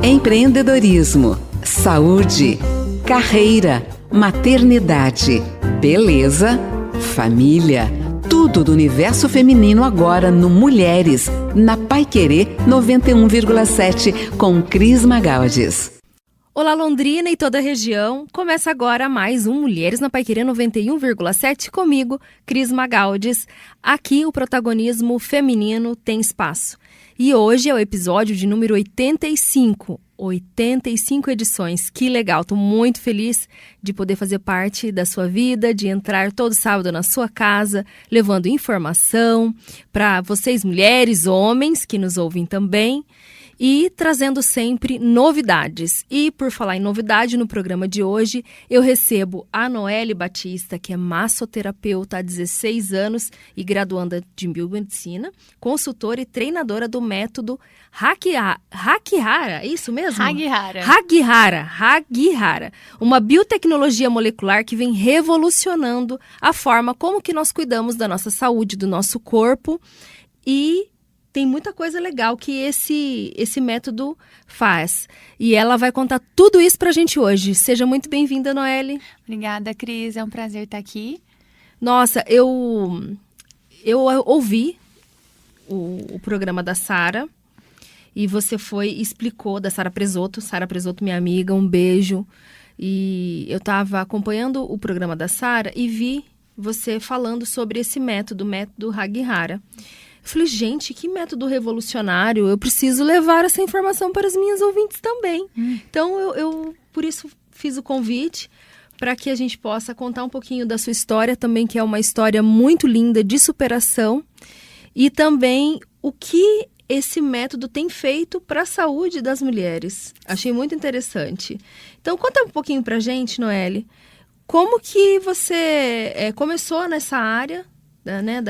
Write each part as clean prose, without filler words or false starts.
Empreendedorismo, saúde, carreira, maternidade, beleza, família. Tudo do universo feminino agora no Mulheres, na Paiquerê 91,7 com Cris Magalhães. Olá Londrina e toda a região, começa agora mais um Mulheres na Paiquerê 91,7 comigo, Cris Magalhães. Aqui o protagonismo feminino tem espaço. E hoje é o episódio de número 85. 85 edições, que legal, estou muito feliz de poder fazer parte da sua vida, de entrar todo sábado na sua casa, levando informação para vocês mulheres, homens que nos ouvem também, e trazendo sempre novidades. E por falar em novidade, no programa de hoje, eu recebo a Noelle Batista, que é massoterapeuta há 16 anos e graduanda de biomedicina, consultora e treinadora do método Haghihara, é isso mesmo? Haghihara, uma biotecnologia molecular que vem revolucionando a forma como que nós cuidamos da nossa saúde, do nosso corpo, e tem muita coisa legal que esse método faz. E ela vai contar tudo isso pra gente hoje. Seja muito bem-vinda, Noelle. Obrigada, Cris. É um prazer estar aqui. Nossa, eu ouvi o programa da Sara e você explicou, da Sara Presoto. Sara Presoto, minha amiga, um beijo. E eu estava acompanhando o programa da Sara e vi você falando sobre esse método, o método Haghihara. Eu falei, gente, que método revolucionário, eu preciso levar essa informação para as minhas ouvintes também. Então, eu por isso fiz o convite para que a gente possa contar um pouquinho da sua história também, que é uma história muito linda de superação, e também o que esse método tem feito para a saúde das mulheres. Achei muito interessante. Então, conta um pouquinho para a gente, Noelle, como que você começou nessa área, né,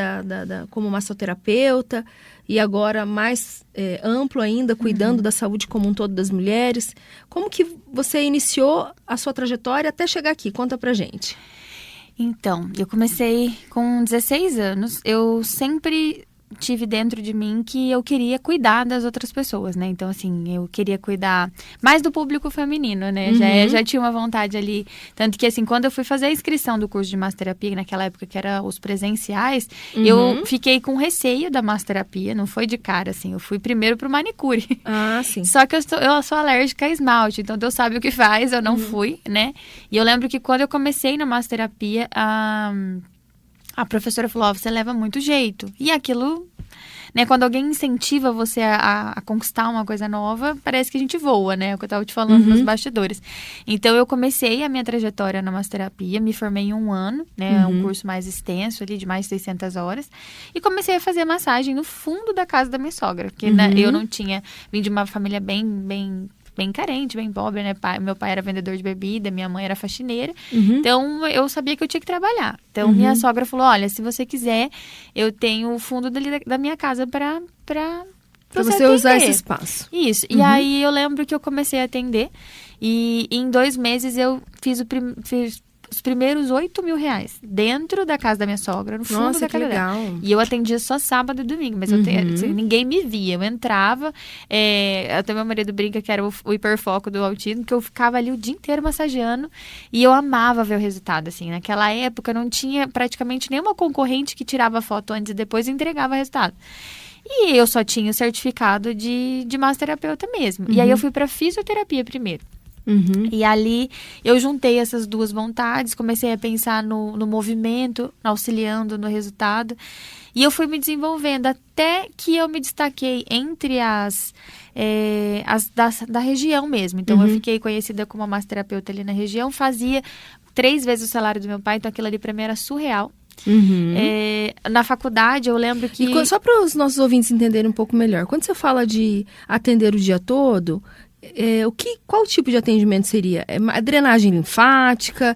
como massoterapeuta, e agora mais amplo ainda, cuidando da saúde como um todo das mulheres. Como que você iniciou a sua trajetória até chegar aqui? Conta pra gente. Então, eu comecei com 16 anos. Eu sempre tive dentro de mim que eu queria cuidar das outras pessoas, né? Então, assim, eu queria cuidar mais do público feminino, né? Já tinha uma vontade ali. Tanto que, assim, quando eu fui fazer a inscrição do curso de massoterapia, naquela época que era os presenciais, eu fiquei com receio da massoterapia, não foi de cara, assim. Eu fui primeiro pro manicure. Ah, sim. Só que eu sou alérgica a esmalte, então Deus sabe o que faz, eu não fui, né? E eu lembro que quando eu comecei na massoterapia, a professora falou, você leva muito jeito. E aquilo, né, quando alguém incentiva você a conquistar uma coisa nova, parece que a gente voa, né? É o que eu estava te falando nos bastidores. Então, eu comecei a minha trajetória na massoterapia, me formei em 1 ano, né? Um curso mais extenso ali, de mais de 600 horas. E comecei a fazer massagem no fundo da casa da minha sogra. Porque eu não tinha, vim de uma família bem carente, bem pobre, né? Meu pai era vendedor de bebida, minha mãe era faxineira. Então, eu sabia que eu tinha que trabalhar. Então, minha sogra falou, olha, se você quiser, eu tenho o fundo da minha casa para você usar esse espaço. Isso. E aí, eu lembro que eu comecei a atender. E em 2 meses, eu fiz os primeiros R$8.000 dentro da casa da minha sogra, no fundo da casa dela. E eu atendia só sábado e domingo, mas assim, ninguém me via. Eu entrava, até meu marido brinca que era o hiperfoco do autismo, que eu ficava ali o dia inteiro massageando e eu amava ver o resultado, assim. Naquela época não tinha praticamente nenhuma concorrente que tirava foto antes e depois e entregava o resultado. E eu só tinha o certificado de massoterapeuta mesmo. E aí eu fui para fisioterapia primeiro. E ali eu juntei essas duas vontades, comecei a pensar no movimento, auxiliando no resultado. E eu fui me desenvolvendo até que eu me destaquei entre as da região mesmo. Então, eu fiquei conhecida como uma massoterapeuta ali na região, fazia 3 vezes o salário do meu pai, então aquilo ali para mim era surreal. Na faculdade, eu lembro que... E só para os nossos ouvintes entenderem um pouco melhor, quando você fala de atender o dia todo... qual tipo de atendimento seria? A drenagem linfática?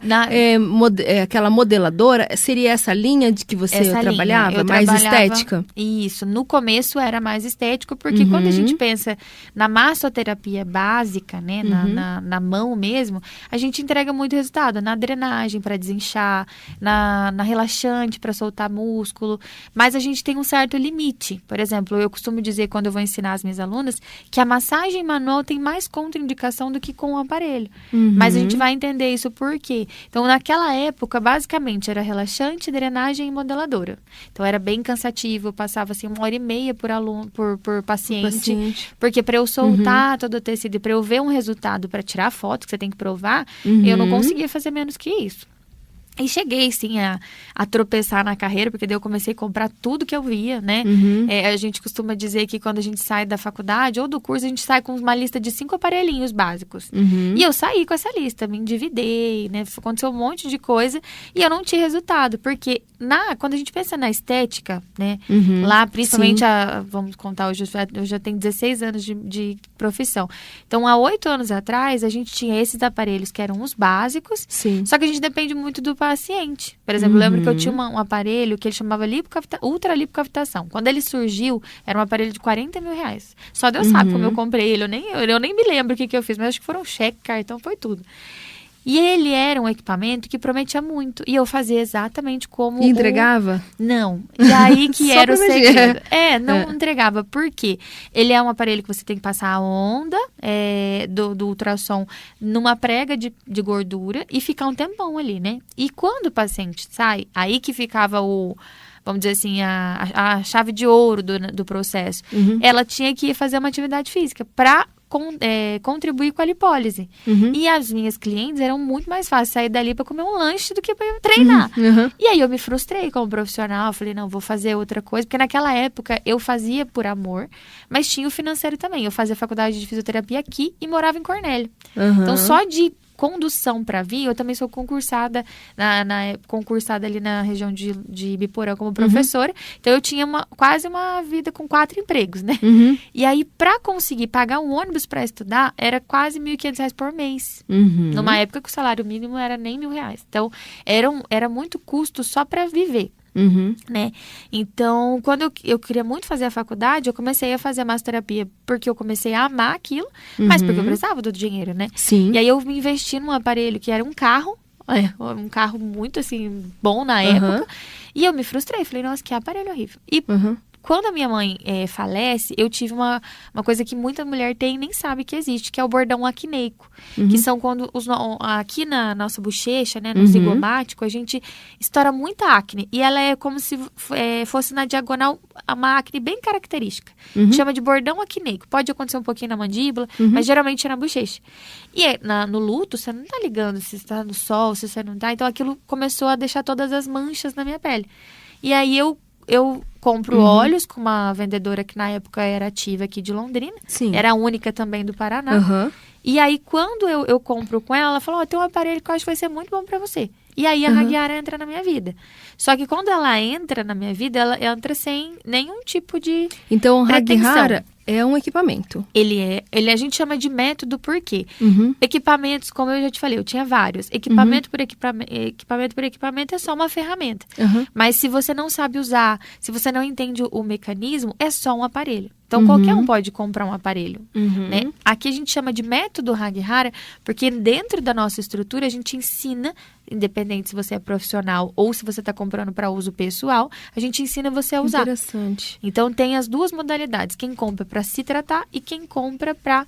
Aquela modeladora? Seria essa linha de que você trabalhava? Mais estética? Isso. No começo era mais estético, porque quando a gente pensa na massoterapia básica, né, na mão mesmo, a gente entrega muito resultado. Na drenagem para desinchar, na relaxante para soltar músculo, mas a gente tem um certo limite. Por exemplo, eu costumo dizer quando eu vou ensinar as minhas alunas que a massagem manual tem mais mais contraindicação do que com o aparelho. Mas a gente vai entender isso por quê. Então, naquela época, basicamente, era relaxante, drenagem e modeladora. Então, era bem cansativo, eu passava assim 1h30 por aluno, por paciente. Porque para eu soltar todo o tecido e para eu ver um resultado para tirar foto, que você tem que provar, eu não conseguia fazer menos que isso. E cheguei, sim, a tropeçar na carreira, porque daí eu comecei a comprar tudo que eu via, né? A gente costuma dizer que quando a gente sai da faculdade ou do curso, a gente sai com uma lista de 5 aparelhinhos básicos. E eu saí com essa lista, me endividei, né? Aconteceu um monte de coisa e eu não tinha resultado, porque quando a gente pensa na estética, né? Lá, principalmente, vamos contar, hoje eu já tenho 16 anos de profissão. Então, há 8 anos atrás, a gente tinha esses aparelhos que eram os básicos, só que a gente depende muito do paciente. Por exemplo, eu lembro que eu tinha um aparelho que ele chamava ultralipocavitação. Quando ele surgiu, era um aparelho de 40 mil reais. Só Deus sabe como eu comprei ele. Eu nem me lembro o que eu fiz, mas acho que foram cheque, cartão, foi tudo. E ele era um equipamento que prometia muito. E eu fazia exatamente como... E entregava? Não. E aí que era o segredo. Não entregava. Por quê? Ele é um aparelho que você tem que passar a onda do ultrassom numa prega de gordura e ficar um tempão ali, né? E quando o paciente sai, aí que ficava vamos dizer assim, a chave de ouro do processo. Ela tinha que fazer uma atividade física para contribuir com a lipólise. E as minhas clientes eram muito mais fácil sair dali para comer um lanche do que para treinar. E aí eu me frustrei como profissional, eu falei, não, vou fazer outra coisa, porque naquela época eu fazia por amor, mas tinha o financeiro também. Eu fazia faculdade de fisioterapia aqui e morava em Cornélio. Então, só de condução para vir, eu também sou concursada concursada ali na região de Ibiporã como professora. Então, eu tinha quase uma vida com 4 empregos, né? E aí, para conseguir pagar um ônibus para estudar, era quase R$1.500 por mês. Numa época que o salário mínimo era nem R$1.000. Então, era muito custo só para viver. Né? Então, quando eu queria muito fazer a faculdade, eu comecei a fazer a massoterapia porque eu comecei a amar aquilo, mas porque eu precisava do dinheiro, né? Sim. E aí eu me investi num aparelho que era um carro muito assim, bom na época, e eu me frustrei, falei, nossa, que aparelho horrível. E quando a minha mãe falece, eu tive uma coisa que muita mulher tem e nem sabe que existe, que é o bordão acneico. Que são quando aqui na nossa bochecha, né, no zigomático, a gente estoura muita acne. E ela é como se fosse na diagonal uma acne bem característica. Chama de bordão acneico. Pode acontecer um pouquinho na mandíbula, mas geralmente é na bochecha. E no luto, você não tá ligando se está no sol, se você não tá. Então aquilo começou a deixar todas as manchas na minha pele. E aí eu compro óleos com uma vendedora que na época era ativa aqui de Londrina. Sim. Era a única também do Paraná. E aí, quando eu compro com ela fala, tem um aparelho que eu acho que vai ser muito bom pra você. E aí, a Hagiara entra na minha vida. Só que quando ela entra na minha vida, ela entra sem nenhum tipo de Então, o pretensão. Hagiara é um equipamento. Ele a gente chama de método por quê? Equipamentos, como eu já te falei, eu tinha vários. Equipamento por equipamento é só uma ferramenta. Mas se você não sabe usar, se você não entende o mecanismo, é só um aparelho. Então, qualquer um pode comprar um aparelho. Né? Aqui a gente chama de método Hagiara, porque dentro da nossa estrutura a gente ensina, independente se você é profissional ou se você está comprando para uso pessoal, a gente ensina você a usar. Interessante. Então, tem as duas modalidades. Quem compra para se tratar e quem compra para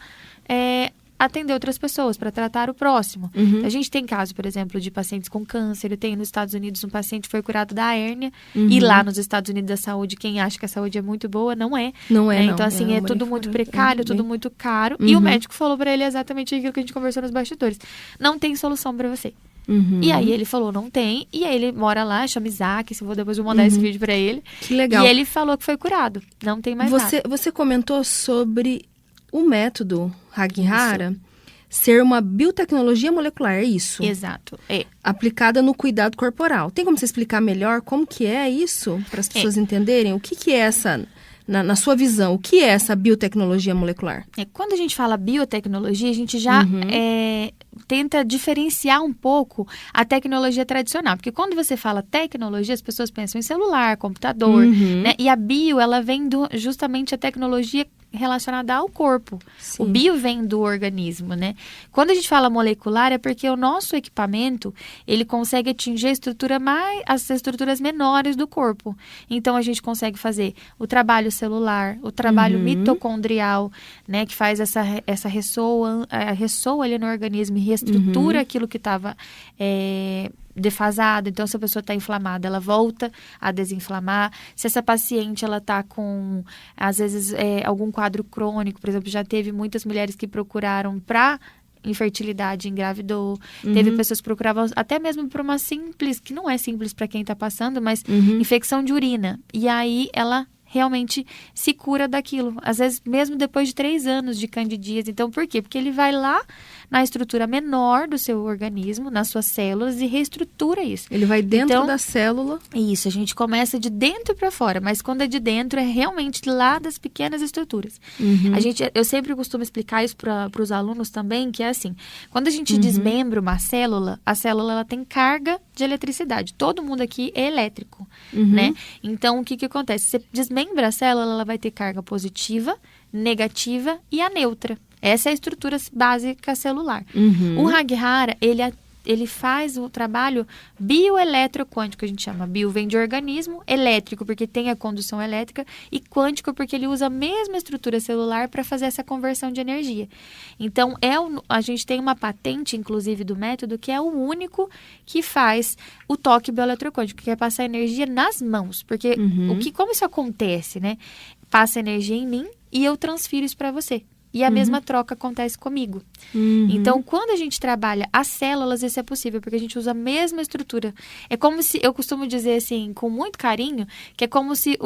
atender outras pessoas, para tratar o próximo. A gente tem casos, por exemplo, de pacientes com câncer. Eu tenho nos Estados Unidos um paciente que foi curado da hérnia. E lá nos Estados Unidos a saúde, quem acha que a saúde é muito boa, não é. Não é, Então, assim, é tudo muito precário, tudo muito caro. E o médico falou para ele exatamente aquilo que a gente conversou nos bastidores. Não tem solução para você. E aí ele falou, não tem. E aí ele mora lá, chama Isaac, depois eu vou mandar esse vídeo pra ele. Que legal. E ele falou que foi curado. Não tem mais nada. Você comentou sobre o método Hagiara ser uma biotecnologia molecular, é isso? Exato, aplicada no cuidado corporal. Tem como você explicar melhor como que é isso? Para as pessoas entenderem o que é essa... Na sua visão, o que é essa biotecnologia molecular? Quando a gente fala biotecnologia, a gente já tenta diferenciar um pouco a tecnologia tradicional. Porque quando você fala tecnologia, as pessoas pensam em celular, computador, né? E a bio, ela vem justamente a tecnologia relacionada ao corpo. Sim. O bio vem do organismo, né? Quando a gente fala molecular, é porque o nosso equipamento, ele consegue atingir as estruturas menores do corpo. Então, a gente consegue fazer o trabalho celular, o trabalho mitocondrial, né? Que faz essa ressoa ali no organismo e reestrutura aquilo que estava defasado. Então, se a pessoa está inflamada, ela volta a desinflamar. Se essa paciente ela está com, às vezes, algum quadro crônico, por exemplo, já teve muitas mulheres que procuraram para infertilidade, engravidou. Teve pessoas que procuravam até mesmo por uma simples, que não é simples para quem está passando, mas infecção de urina. E aí ela realmente se cura daquilo. Às vezes, mesmo depois de 3 anos de candidíase. Então, por quê? Porque ele vai lá na estrutura menor do seu organismo, nas suas células, e reestrutura isso. Ele vai dentro da célula. Isso, a gente começa de dentro para fora, mas quando é de dentro, é realmente lá das pequenas estruturas. Eu sempre costumo explicar isso para os alunos também, que é assim, quando a gente desmembra uma célula, a célula ela tem carga de eletricidade. Todo mundo aqui é elétrico, né? Então, o que acontece? Você desmembra a célula, ela vai ter carga positiva, negativa e a neutra. Essa é a estrutura básica celular. O Haghara, ele faz o trabalho bioeletroquântico, a gente chama. Bio vem de organismo, elétrico porque tem a condução elétrica, e quântico porque ele usa a mesma estrutura celular para fazer essa conversão de energia. Então, a gente tem uma patente, inclusive, do método, que é o único que faz o toque bioeletroquântico, que é passar energia nas mãos. Porque como isso acontece, né? Passa energia em mim e eu transfiro isso para você. E a mesma troca acontece comigo. Então, quando a gente trabalha as células, isso é possível, porque a gente usa a mesma estrutura. É como se, eu costumo dizer assim, com muito carinho, que é como se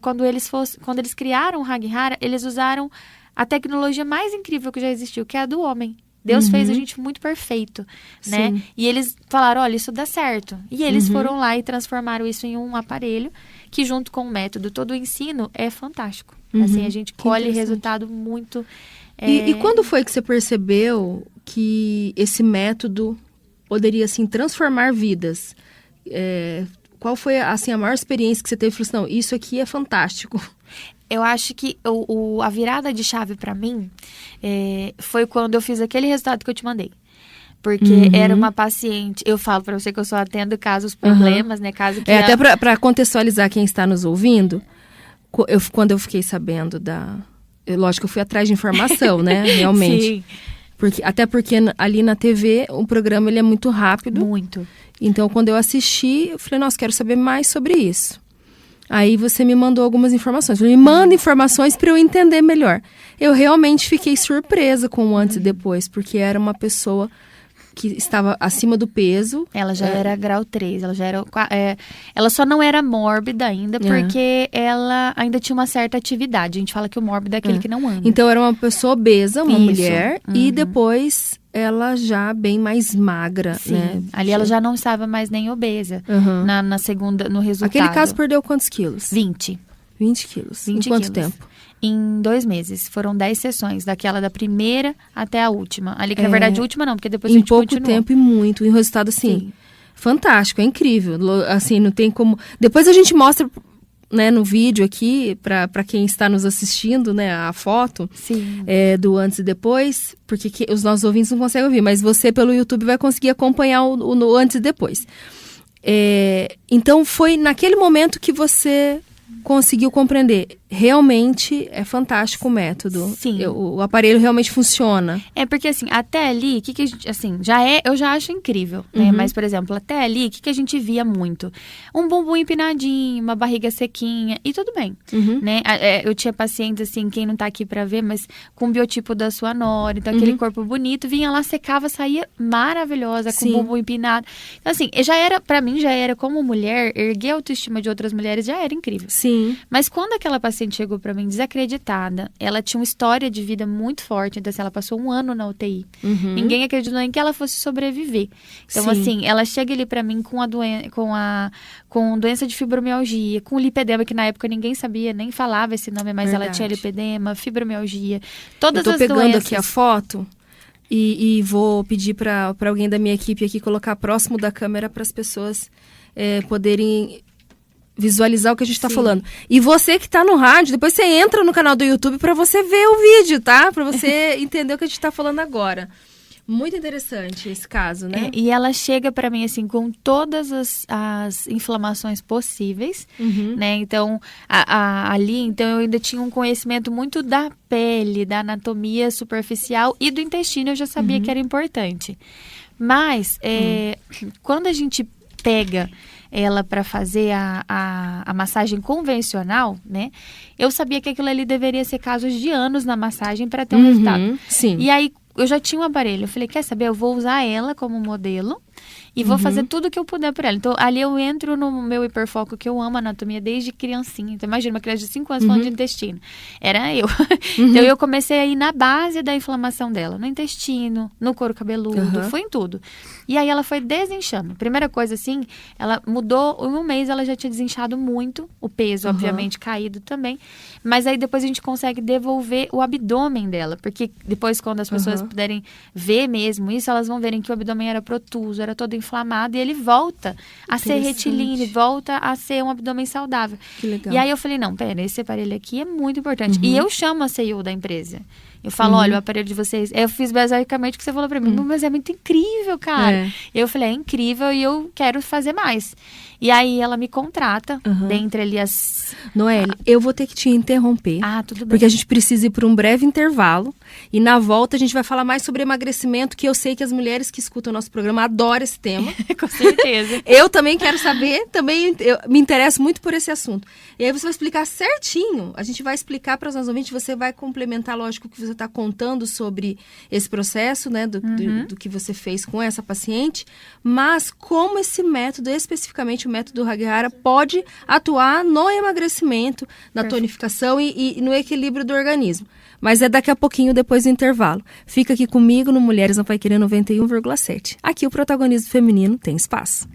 quando eles criaram o Haghara, eles usaram a tecnologia mais incrível que já existiu, que é a do homem. Deus fez a gente muito perfeito, né? Sim. E eles falaram, olha, isso dá certo. E eles foram lá e transformaram isso em um aparelho que, junto com o método, todo o ensino é fantástico. Assim, a gente colhe resultado muito... E quando foi que você percebeu que esse método poderia, assim, transformar vidas? Qual foi, assim, a maior experiência que você teve? Falou assim, não, isso aqui é fantástico. Eu acho que a virada de chave para mim foi quando eu fiz aquele resultado que eu te mandei. Porque era uma paciente, eu falo para você que eu só atendo casos, problemas, né? Caso que até para contextualizar quem está nos ouvindo, quando eu fiquei sabendo lógico, eu fui atrás de informação, né? Realmente. Sim. Até porque ali na TV, o programa ele é muito rápido. Muito. Então, quando eu assisti, eu falei, nossa, quero saber mais sobre isso. Aí você me mandou algumas informações. Me manda informações para eu entender melhor. Eu realmente fiquei surpresa com o antes e depois, porque era uma pessoa que estava acima do peso. Ela já era grau 3, ela só não era mórbida ainda, porque ela ainda tinha uma certa atividade. A gente fala que o mórbido é aquele que não anda. Então, era uma pessoa obesa, uma mulher, e depois ela já bem mais magra, né? Ali ela já não estava mais nem obesa, na segunda, no resultado. Aquele caso perdeu quantos quilos? 20. 20 quilos. Em quanto tempo? Em 2 meses. Foram 10 sessões, daquela da primeira até a última. Ali, que na verdade, a última não, porque depois a gente continuou. Em pouco tempo e muito. E um resultado, assim, fantástico, é incrível. Assim, não tem como... Depois a gente mostra, né, no vídeo aqui, para quem está nos assistindo, né, a foto do antes e depois, porque os nossos ouvintes não conseguem ouvir, mas você, pelo YouTube, vai conseguir acompanhar o antes e depois. Então, foi naquele momento que você conseguiu compreender. Realmente é fantástico o método. Sim. O aparelho realmente funciona. Porque assim, até ali, que a gente, assim, eu já acho incrível, né? Mas, por exemplo, até ali, o que a gente via muito? Um bumbum empinadinho, uma barriga sequinha, e tudo bem, né? Eu tinha pacientes, assim, quem não tá aqui pra ver, mas com o biotipo da sua nora, então aquele corpo bonito, vinha lá, secava, saía maravilhosa, com o bumbum empinado. Então, assim, pra mim, já era como mulher, erguer a autoestima de outras mulheres já era incrível. Sim. Mas quando aquela paciente chegou pra mim desacreditada, ela tinha uma história de vida muito forte, então assim, ela passou 1 ano na UTI. Ninguém acreditou nem que ela fosse sobreviver. Então, assim, ela chega ali pra mim com doença de fibromialgia, com lipedema, que na época ninguém sabia, nem falava esse nome, mas ela tinha lipedema, fibromialgia, todas as doenças. Eu tô pegando aqui a foto e vou pedir pra alguém da minha equipe aqui colocar próximo da câmera para as pessoas poderem visualizar o que a gente está falando. E você que está no rádio, depois você entra no canal do YouTube para você ver o vídeo, tá? Para você entender o que a gente está falando agora. Muito interessante esse caso, né? E ela chega para mim, assim, com todas as inflamações possíveis, né? Então, ali, então, eu ainda tinha um conhecimento muito da pele, da anatomia superficial e do intestino, eu já sabia que era importante. Mas, quando a gente pega ela para fazer a massagem convencional, né? Eu sabia que aquilo ali deveria ser casos de anos na massagem para ter um resultado. Sim. E aí, eu já tinha um aparelho. Eu falei, quer saber? Eu vou usar ela como modelo e vou fazer tudo o que eu puder por ela. Então, ali eu entro no meu hiperfoco, que eu amo anatomia desde criancinha. Então, imagina, uma criança de 5 anos falando de intestino. Era eu. Então, eu comecei a ir na base da inflamação dela. No intestino, no couro cabeludo, foi em tudo. E aí, ela foi desinchando. Primeira coisa, assim, ela mudou. Em um mês, ela já tinha desinchado muito. O peso, obviamente, caído também. Mas aí, depois a gente consegue devolver o abdômen dela. Porque depois, quando as pessoas puderem ver mesmo isso, elas vão verem que o abdômen era protuso, era todo inflamado, e ele volta a ser retilíneo, volta a ser um abdômen saudável. Que legal. E aí eu falei, não, pera, esse aparelho aqui é muito importante. E eu chamo a CEO da empresa. Eu falo, olha, o aparelho de vocês... Eu fiz basicamente o que você falou pra mim. Mas é muito incrível, cara. Eu falei, é incrível e eu quero fazer mais. E aí ela me contrata, dentre ali as... Noelle, eu vou ter que te interromper. Tudo bem. Porque a gente precisa ir para um breve intervalo. E na volta a gente vai falar mais sobre emagrecimento, que eu sei que as mulheres que escutam o nosso programa adoram esse tema. Com certeza. Eu também quero saber, eu me interesso muito por esse assunto. E aí você vai explicar certinho. A gente vai explicar para os nossos ouvintes, você vai complementar, lógico, o que você está contando sobre esse processo, né, do que você fez com essa paciente, mas como esse método, especificamente o método Hagyara, pode atuar no emagrecimento, na tonificação e no equilíbrio do organismo. Mas é daqui a pouquinho, depois do intervalo. Fica aqui comigo no Mulheres Não Vai Querer 91,7. Aqui o protagonismo feminino tem espaço.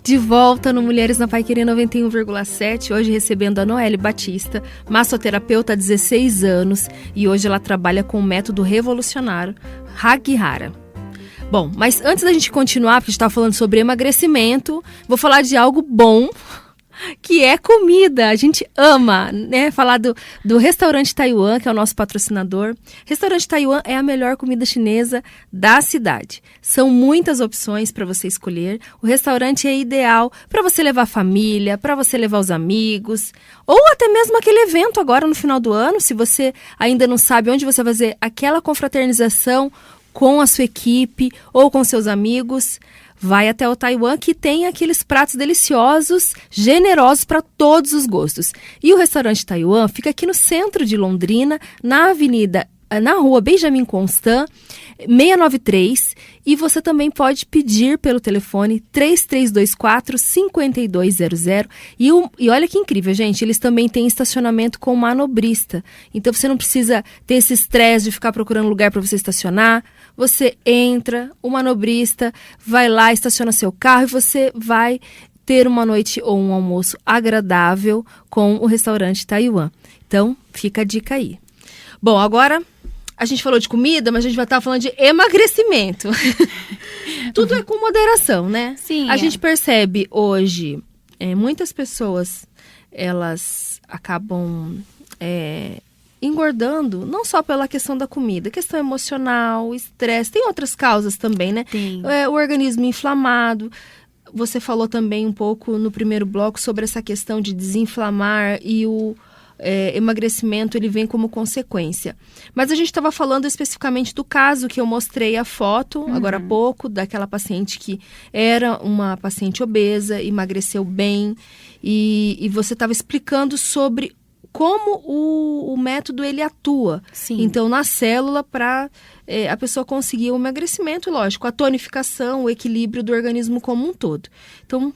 De volta no Mulheres na Vai Querer 91,7, hoje recebendo a Noelle Batista, massoterapeuta há 16 anos, e hoje ela trabalha com o método revolucionário Hagyara. Bom, mas antes da gente continuar, porque a gente estava falando sobre emagrecimento, vou falar de algo bom, que é comida. A gente ama, né? Falar do Restaurante Taiwan, que é o nosso patrocinador. Restaurante Taiwan é a melhor comida chinesa da cidade. São muitas opções para você escolher. O restaurante é ideal para você levar a família, para você levar os amigos, ou até mesmo aquele evento agora no final do ano, se você ainda não sabe onde você vai fazer aquela confraternização com a sua equipe ou com seus amigos. Vai até o Taiwan, que tem aqueles pratos deliciosos, generosos para todos os gostos. E o restaurante Taiwan fica aqui no centro de Londrina, na rua Benjamin Constant, 693. E você também pode pedir pelo telefone 3324-5200. E olha que incrível, gente, eles também têm estacionamento com manobrista. Então você não precisa ter esse estresse de ficar procurando lugar para você estacionar. Você entra, o manobrista vai lá, estaciona seu carro e você vai ter uma noite ou um almoço agradável com o restaurante Taiwan. Então, fica a dica aí. Bom, agora a gente falou de comida, mas a gente vai estar falando de emagrecimento. Tudo é com moderação, né? Sim. A gente percebe hoje, muitas pessoas, elas acabam engordando, não só pela questão da comida, questão emocional, estresse, tem outras causas também, né? Tem. O organismo inflamado. Você falou também um pouco no primeiro bloco sobre essa questão de desinflamar e o emagrecimento, ele vem como consequência. Mas a gente estava falando especificamente do caso que eu mostrei a foto, agora há pouco, daquela paciente que era uma paciente obesa, emagreceu bem, e você estava explicando sobre como o método ele atua. Sim. Então, na célula, para a pessoa conseguir o emagrecimento, lógico, a tonificação, o equilíbrio do organismo como um todo. Então,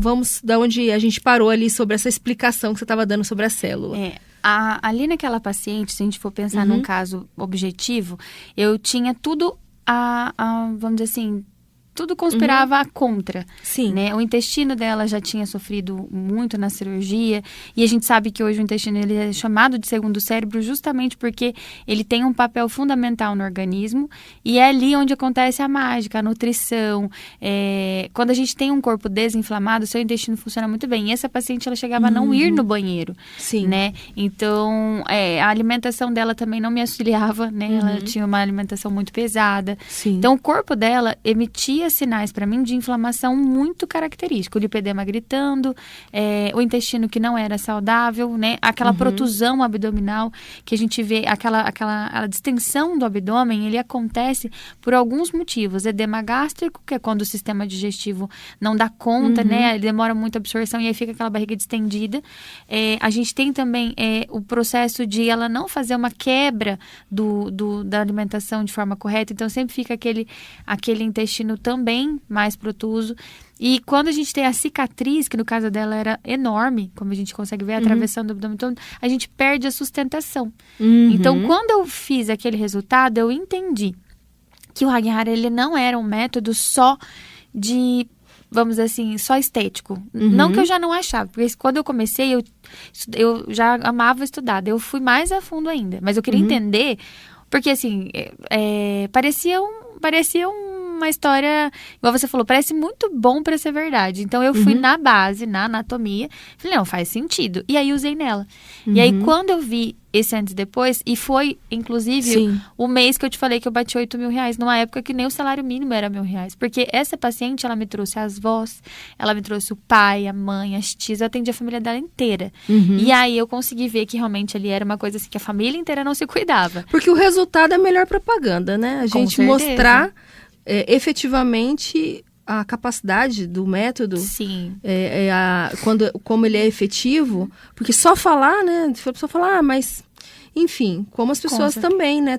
vamos da onde a gente parou ali sobre essa explicação que você estava dando sobre a célula. Ali naquela paciente, se a gente for pensar num caso objetivo, eu tinha tudo vamos dizer assim, tudo conspirava contra. Sim. Né? O intestino dela já tinha sofrido muito na cirurgia, e a gente sabe que hoje o intestino ele é chamado de segundo cérebro justamente porque ele tem um papel fundamental no organismo, e é ali onde acontece a mágica, a nutrição. Quando a gente tem um corpo desinflamado, seu intestino funciona muito bem. E essa paciente, ela chegava a não ir no banheiro. Sim. Né? Então, a alimentação dela também não me auxiliava, né? Ela tinha uma alimentação muito pesada. Sim. Então, o corpo dela emitia sinais para mim de inflamação muito característico. O lipedema gritando, o intestino que não era saudável, né? Aquela protusão abdominal que a gente vê, a distensão do abdômen, ele acontece por alguns motivos. Edema gástrico, que é quando o sistema digestivo não dá conta, né? Ele demora muito a absorção e aí fica aquela barriga distendida. A gente tem também o processo de ela não fazer uma quebra da alimentação de forma correta, então sempre fica aquele intestino também mais protuso. E quando a gente tem a cicatriz, que no caso dela era enorme, como a gente consegue ver, atravessando o abdômen todo, a gente perde a sustentação. Então, quando eu fiz aquele resultado, eu entendi que o Hagen-Hara, ele não era um método só de, vamos dizer assim, só estético. Não que eu já não achava, porque quando eu comecei, eu já amava estudar, eu fui mais a fundo ainda. Mas eu queria entender, porque assim, parecia uma história, igual você falou, parece muito bom para ser verdade. Então, eu fui na base, na anatomia, falei, não, faz sentido. E aí, usei nela. E aí, quando eu vi esse antes e depois, e foi, inclusive, o mês que eu te falei que eu bati R$8.000, numa época que nem o salário mínimo era R$1.000. Porque essa paciente, ela me trouxe as vós, ela me trouxe o pai, a mãe, as tias, eu atendi a família dela inteira. E aí, eu consegui ver que realmente ali era uma coisa assim, que a família inteira não se cuidava. Porque o resultado é a melhor propaganda, né? A gente mostrar efetivamente a capacidade do método. Sim. Como ele é efetivo, porque só falar, né? Se for só falar, mas enfim, como as pessoas também, né?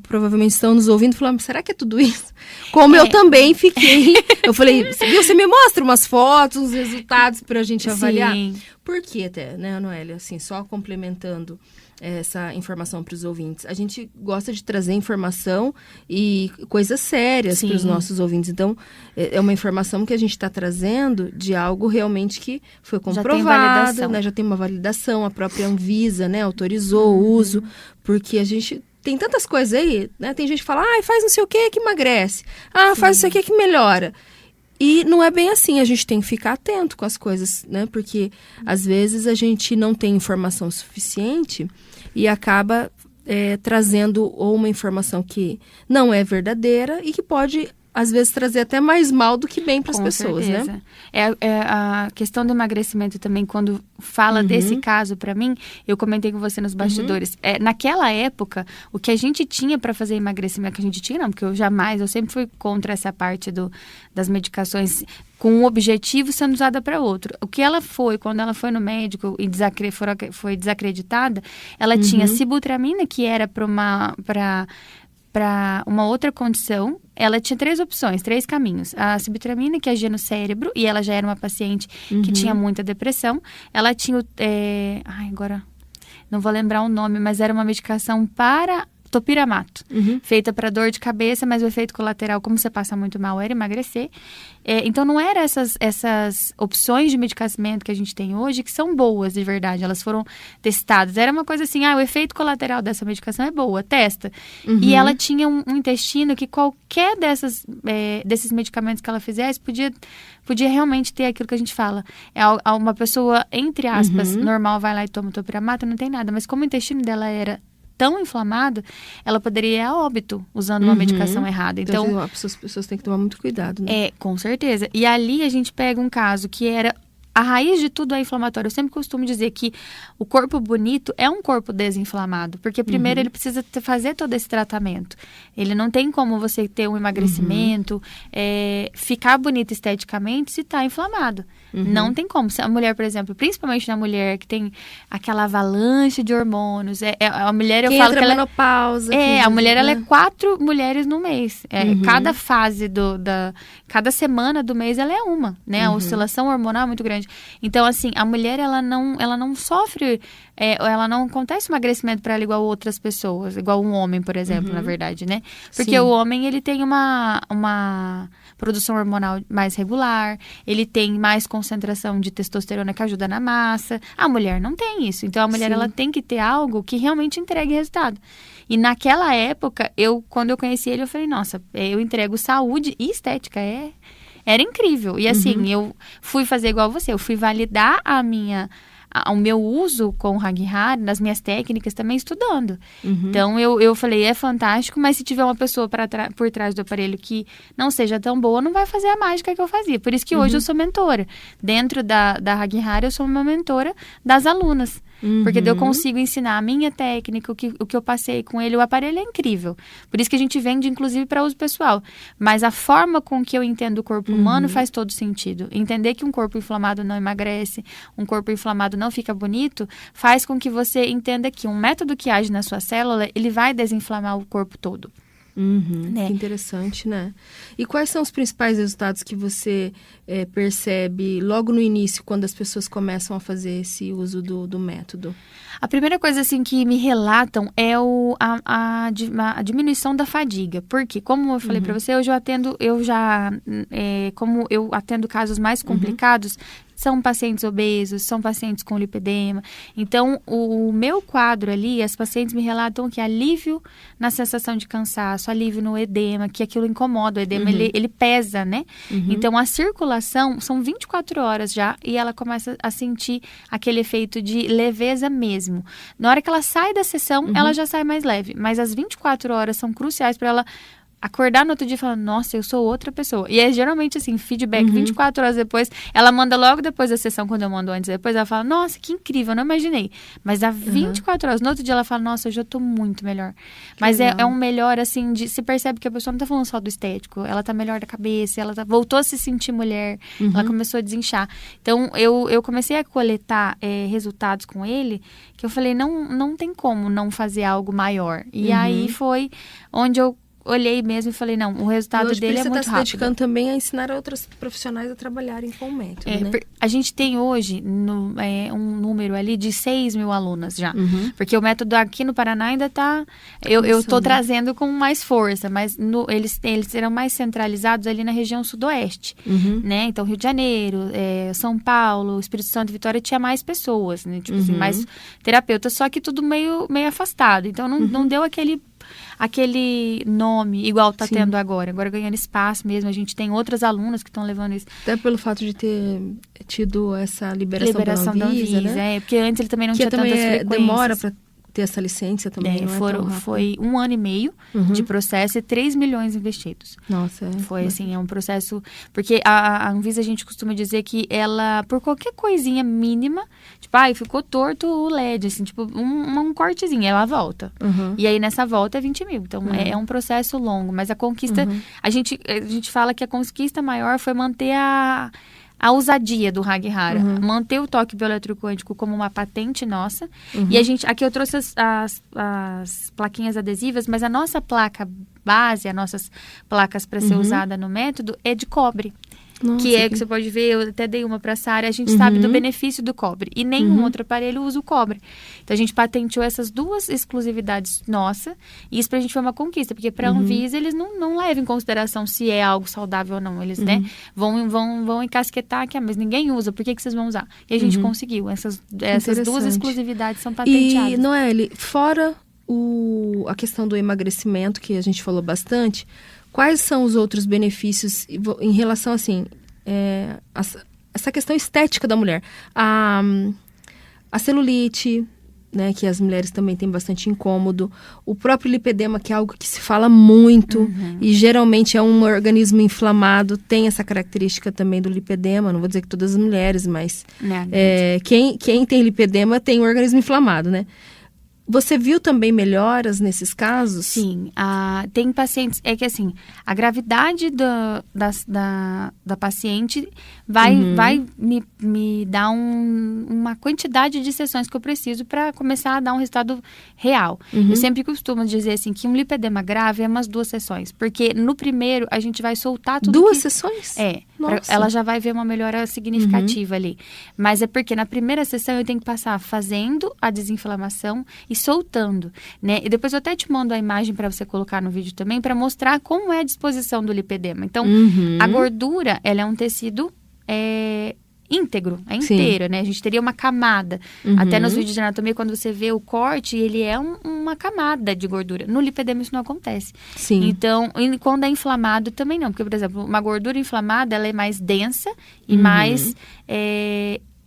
Provavelmente estão nos ouvindo falando, será que é tudo isso? Como eu também fiquei. Eu falei, você me mostra umas fotos, uns resultados pra gente avaliar? Por que até, né, Noélia? Assim, só complementando essa informação para os ouvintes. A gente gosta de trazer informação e coisas sérias para os nossos ouvintes. Então, é uma informação que a gente está trazendo de algo realmente que foi comprovado, né? Já tem uma validação, a própria Anvisa, né, autorizou o uso, porque a gente tem tantas coisas aí, né? Tem gente que fala, faz não sei o que emagrece. Faz não sei o que melhora. E não é bem assim, a gente tem que ficar atento com as coisas, né? Porque, às vezes, a gente não tem informação suficiente e acaba trazendo ou uma informação que não é verdadeira e que pode, às vezes, trazer até mais mal do que bem para as pessoas, certeza. Né? A questão do emagrecimento também, quando fala desse caso para mim, eu comentei com você nos bastidores. Naquela época, o que a gente tinha para fazer emagrecimento, que a gente tinha não, porque eu sempre fui contra essa parte das medicações com um objetivo sendo usada para outro. O que ela foi, quando ela foi no médico e foi desacreditada, ela tinha sibutramina, que era para uma outra condição. Ela tinha 3 opções, 3 caminhos. A sibutramina, que agia no cérebro, e ela já era uma paciente que tinha muita depressão. Ela tinha agora não vou lembrar o nome, mas era uma medicação para topiramato, feita para dor de cabeça, mas o efeito colateral, como você passa muito mal, era emagrecer. Então, não eram essas opções de medicamento que a gente tem hoje que são boas, de verdade. Elas foram testadas. Era uma coisa assim, o efeito colateral dessa medicação é boa, testa. E ela tinha um intestino que qualquer desses medicamentos que ela fizesse podia realmente ter aquilo que a gente fala. Uma pessoa, entre aspas, normal, vai lá e toma topiramato, não tem nada. Mas como o intestino dela era tão inflamado, ela poderia ir a óbito usando uma medicação errada. Então, as pessoas têm que tomar muito cuidado, né? Com certeza. E ali a gente pega um caso que era... A raiz de tudo é inflamatório. Eu sempre costumo dizer que o corpo bonito é um corpo desinflamado. Porque primeiro ele precisa fazer todo esse tratamento. Ele não tem como você ter um emagrecimento, ficar bonito esteticamente se está inflamado. Não tem como. Se a mulher, por exemplo, principalmente na mulher que tem aquela avalanche de hormônios, a mulher, eu falo que ela menopausa. A mulher, ela é 4 mulheres no mês. Cada fase cada semana do mês, ela é uma, né? A oscilação hormonal é muito grande. Então, assim, a mulher, ela não sofre, ela não acontece um emagrecimento para ela igual outras pessoas, igual um homem, por exemplo, na verdade, né? Porque o homem, ele tem uma produção hormonal mais regular, ele tem mais concentração de testosterona que ajuda na massa. A mulher não tem isso. Então, a mulher ela tem que ter algo que realmente entregue resultado. E naquela época, quando eu conheci ele, eu falei, nossa, eu entrego saúde e estética. Era incrível. E assim, eu fui fazer igual você. Eu fui validar o meu uso com o Hag Hari, nas minhas técnicas também, estudando. Então, eu falei, é fantástico, mas se tiver uma pessoa por trás do aparelho que não seja tão boa, não vai fazer a mágica que eu fazia. Por isso que hoje eu sou mentora. Dentro da Hag Hari, eu sou uma mentora das alunas. Porque eu consigo ensinar a minha técnica, o que eu passei com ele. O aparelho é incrível. Por isso que a gente vende, inclusive, para uso pessoal. Mas a forma com que eu entendo o corpo humano faz todo sentido. Entender que um corpo inflamado não emagrece, um corpo inflamado não fica bonito, faz com que você entenda que um método que age na sua célula, ele vai desinflamar o corpo todo. Né? Que interessante, né? E quais são os principais resultados que você percebe logo no início, quando as pessoas começam a fazer esse uso do método? A primeira coisa assim que me relatam é a diminuição da fadiga. Porque, como eu falei para você, como eu atendo casos mais complicados, são pacientes obesos, são pacientes com lipedema. Então, o meu quadro ali, as pacientes me relatam que alívio na sensação de cansaço, alívio no edema, que aquilo incomoda. O edema, ele pesa, né? Então, a circulação, são 24 horas já, e ela começa a sentir aquele efeito de leveza mesmo. Na hora que ela sai da sessão, ela já sai mais leve. Mas as 24 horas são cruciais para ela acordar no outro dia e falar, nossa, eu sou outra pessoa. E é geralmente assim, feedback 24 horas depois, ela manda logo depois da sessão, quando eu mando antes depois, ela fala, nossa, que incrível, eu não imaginei. Mas há 24 horas, no outro dia ela fala, nossa, hoje eu tô muito melhor. Mas é um melhor, assim, se percebe que a pessoa não tá falando só do estético, ela tá melhor da cabeça, ela voltou a se sentir mulher, ela começou a desinchar. Então, eu comecei a coletar resultados com ele, que eu falei, não tem como não fazer algo maior. E aí foi onde eu olhei mesmo e falei, não, o resultado dele é muito rápido. Você está se dedicando também a ensinar outros profissionais a trabalharem com o método, né? A gente tem hoje um número ali de 6 mil alunas já. Porque o método aqui no Paraná ainda está... Eu estou trazendo com mais força, mas eles serão mais centralizados ali na região sudoeste, né? Então, Rio de Janeiro, São Paulo, Espírito Santo e Vitória tinha mais pessoas, né? Tipo assim, mais terapeutas, só que tudo meio afastado. Então, não deu aquele nome igual está tendo agora ganhando espaço mesmo. A gente tem outras alunas que estão levando isso. Até pelo fato de ter tido essa liberação da Anvisa, né? Porque antes ele também não tinha tantas frequências. Demora para ter essa licença também, foi 1 ano e meio de processo e 3 milhões investidos. Nossa, foi assim, é um processo... Porque a Anvisa, a gente costuma dizer que ela, por qualquer coisinha mínima, tipo, ficou torto o LED, assim, tipo, um cortezinho, ela volta. E aí, nessa volta, é 20 mil. Então, é um processo longo, mas a conquista... A gente fala que a conquista maior foi manter a ousadia do Hag Hari, manter o toque bioeletroquântico como uma patente nossa. E aqui eu trouxe as plaquinhas adesivas, mas a nossa placa base, as nossas placas para ser usada no método, é de cobre. Nossa, que você pode ver, eu até dei uma para a Sara, a gente sabe do benefício do cobre. E nenhum outro aparelho usa o cobre. Então, a gente patenteou essas 2 exclusividades nossas. E isso para a gente foi uma conquista, porque para a Anvisa, eles não levam em consideração se é algo saudável ou não. Eles, né, vão encasquetar aqui, mas ninguém usa, por que vocês vão usar? E a gente conseguiu. Essas 2 exclusividades são patenteadas. E, Noeli, fora a questão do emagrecimento, que a gente falou bastante... Quais são os outros benefícios em relação, assim, essa questão estética da mulher? A celulite, né, que as mulheres também têm bastante incômodo. O próprio lipedema, que é algo que se fala muito e geralmente é um organismo inflamado. Tem essa característica também do lipedema. Não vou dizer que todas as mulheres, mas quem tem lipedema tem um organismo inflamado, né? Você viu também melhoras nesses casos? Sim, tem pacientes... É que assim, a gravidade da paciente vai me dar uma quantidade de sessões que eu preciso para começar a dar um resultado real. Eu sempre costumo dizer assim, que um lipedema grave é umas 2 sessões. Porque no primeiro, a gente vai soltar tudo 2 sessões? Ela já vai ver uma melhora significativa ali. Mas é porque na primeira sessão eu tenho que passar fazendo a desinflamação e soltando, né? E depois eu até te mando a imagem para você colocar no vídeo também, para mostrar como é a disposição do lipedema. Então, a gordura, ela é um tecido íntegro, é inteira, né? A gente teria uma camada. Até nos vídeos de anatomia, quando você vê o corte, ele é uma camada de gordura. No lipedema isso não acontece. Sim. Então, quando é inflamado, também não. Porque, por exemplo, uma gordura inflamada, ela é mais densa e mais...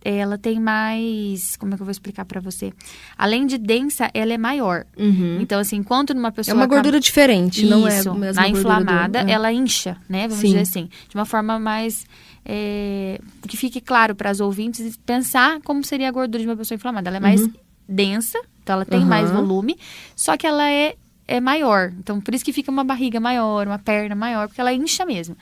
ela tem mais... Como é que eu vou explicar pra você? Além de densa, ela é maior. Então, assim, enquanto numa pessoa... É uma gordura diferente, isso, não é a mesma na inflamada, gordura ela incha, né? Vamos dizer assim. De uma forma mais... que fique claro para as ouvintes pensar como seria a gordura de uma pessoa inflamada. Ela é mais densa, então ela tem mais volume, só que ela é maior. Então, por isso que fica uma barriga maior, uma perna maior, porque ela incha mesmo.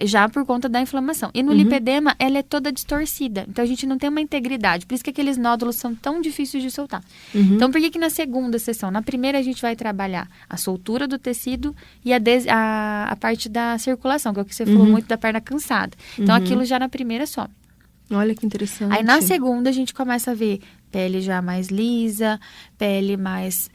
Já por conta da inflamação. E no lipedema, ela é toda distorcida. Então, a gente não tem uma integridade. Por isso que aqueles nódulos são tão difíceis de soltar. Então, por que na segunda sessão? Na primeira, a gente vai trabalhar a soltura do tecido e a parte da circulação, que é o que você falou muito da perna cansada. Então, aquilo já na primeira some. Olha que interessante. Aí, na segunda, a gente começa a ver pele já mais lisa, pele mais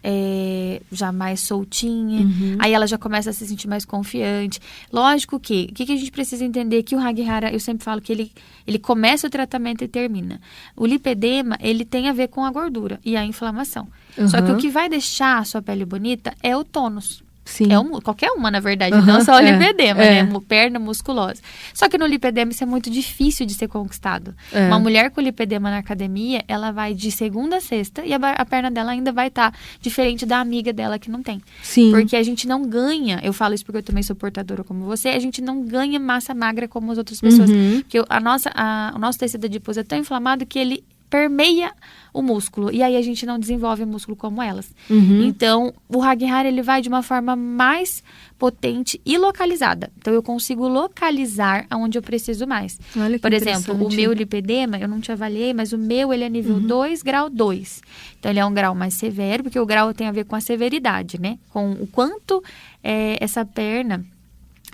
já mais soltinha. Aí ela já começa a se sentir mais confiante. Lógico que, o que a gente precisa entender? Que o Hagihara, eu sempre falo que ele começa o tratamento e termina. O lipedema, ele tem a ver com a gordura e a inflamação. Só que o que vai deixar a sua pele bonita é o tônus. Sim. Qualquer uma, na verdade, não só o lipedema, né? Perna musculosa. Só que no lipedema isso é muito difícil de ser conquistado. Uma mulher com lipedema na academia, ela vai de segunda a sexta e a perna dela ainda vai estar diferente da amiga dela que não tem. Sim. Porque a gente não ganha, eu falo isso porque eu também sou portadora como você, a gente não ganha massa magra como as outras pessoas. Porque o nosso tecido adiposo é tão inflamado que ele permeia o músculo. E aí a gente não desenvolve o músculo como elas. Então, o Hagihara, ele vai de uma forma mais potente e localizada. Então, eu consigo localizar aonde eu preciso mais. Olha que Por exemplo, o meu lipedema, eu não te avaliei, mas o meu, ele é nível 2, grau 2. Então, ele é um grau mais severo, porque o grau tem a ver com a severidade, né? Com o quanto essa perna...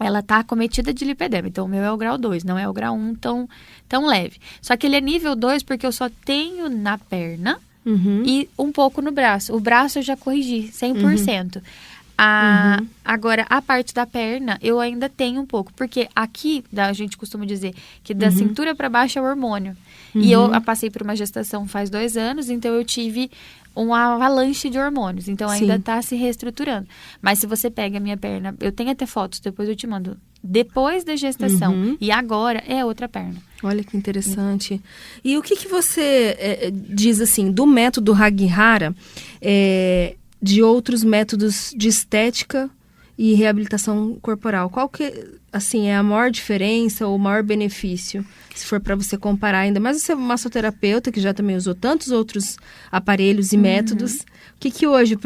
ela tá acometida de lipedema. Então, o meu é o grau 2, não é o grau 1 tão leve. Só que ele é nível 2 porque eu só tenho na perna e um pouco no braço. O braço eu já corrigi, 100%. Agora, a parte da perna, eu ainda tenho um pouco. Porque aqui, a gente costuma dizer que da cintura para baixo é o hormônio. E eu passei por uma gestação faz 2 anos, então eu tive uma avalanche de hormônios. Então, ainda está se reestruturando. Mas se você pega a minha perna, eu tenho até fotos, depois eu te mando. Depois da gestação e agora é outra perna. Olha que interessante. E o que você diz, assim, do método Hagihara, de outros métodos de estética e reabilitação corporal? Qual que, assim, é a maior diferença ou o maior benefício, se for para você comparar? Ainda mais você é massoterapeuta, que já também usou tantos outros aparelhos e métodos. O que hoje,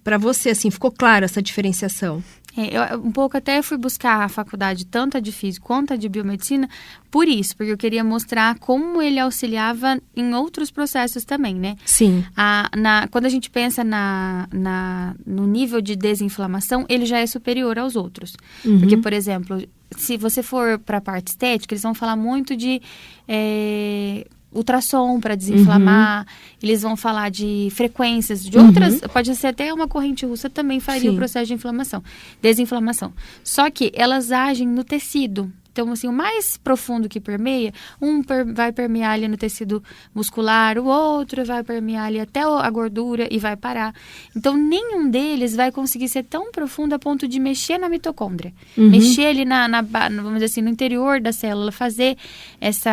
para você, assim, ficou clara essa diferenciação? Eu um pouco até fui buscar a faculdade, tanto a de física quanto a de biomedicina, por isso, porque eu queria mostrar como ele auxiliava em outros processos também, né? Sim. Quando a gente pensa no nível de desinflamação, ele já é superior aos outros. Porque, por exemplo, se você for para a parte estética, eles vão falar muito de... ultrassom para desinflamar, eles vão falar de frequências, de outras, pode ser até uma corrente russa também faria o processo de inflamação, desinflamação. Só que elas agem no tecido. Então, assim, o mais profundo que permeia, vai permear ali no tecido muscular, o outro vai permear ali até a gordura e vai parar. Então, nenhum deles vai conseguir ser tão profundo a ponto de mexer na mitocôndria. Mexer ali vamos dizer assim, no interior da célula, fazer esse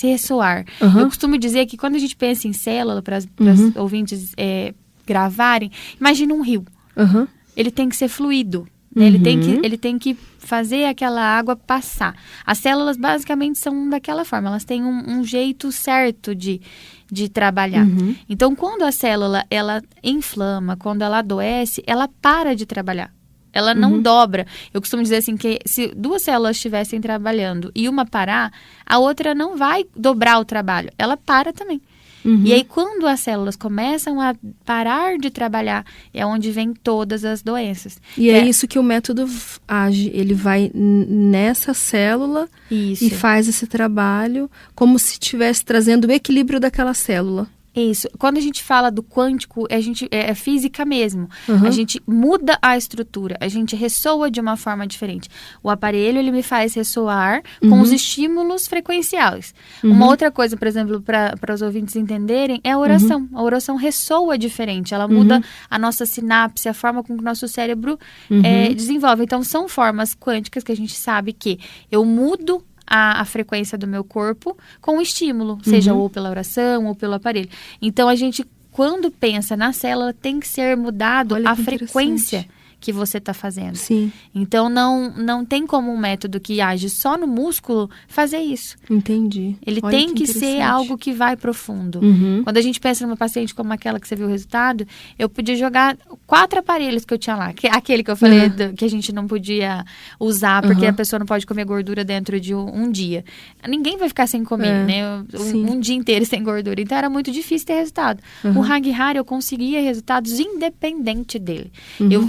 ressoar. Eu costumo dizer que quando a gente pensa em célula, para as ouvintes gravarem, imagina um rio. Ele tem que ser fluido. Ele tem que fazer aquela água passar. As células basicamente são daquela forma. Elas têm um jeito certo de trabalhar. Então, quando a célula ela inflama, quando ela adoece, ela para de trabalhar. Ela não dobra. Eu costumo dizer assim que se 2 células estivessem trabalhando e uma parar, a outra não vai dobrar o trabalho. Ela para também. E aí, quando as células começam a parar de trabalhar, é onde vem todas as doenças. E é isso que o método age. Ele vai nessa célula e faz esse trabalho como se estivesse trazendo o equilíbrio daquela célula. Isso. Quando a gente fala do quântico, é física mesmo. A gente muda a estrutura, a gente ressoa de uma forma diferente. O aparelho, ele me faz ressoar com os estímulos frequenciais. Uma outra coisa, por exemplo, para os ouvintes entenderem, é a oração. A oração ressoa diferente, ela muda a nossa sinapse, a forma com que o nosso cérebro desenvolve. Então, são formas quânticas que a gente sabe que eu mudo a frequência do meu corpo com o estímulo, seja ou pela oração ou pelo aparelho. Então, a gente, quando pensa na célula, tem que ser mudado a frequência que você está fazendo. Sim. Então, não tem como um método que age só no músculo fazer isso. Entendi. Ele tem que ser algo que vai profundo. Quando a gente pensa numa paciente como aquela que você viu o resultado, eu podia jogar 4 aparelhos que eu tinha lá. Aquele que eu falei que a gente não podia usar, porque a pessoa não pode comer gordura dentro de um dia. Ninguém vai ficar sem comer, né? Um dia inteiro sem gordura. Então, era muito difícil ter resultado. O Haghihara, eu conseguia resultados independente dele.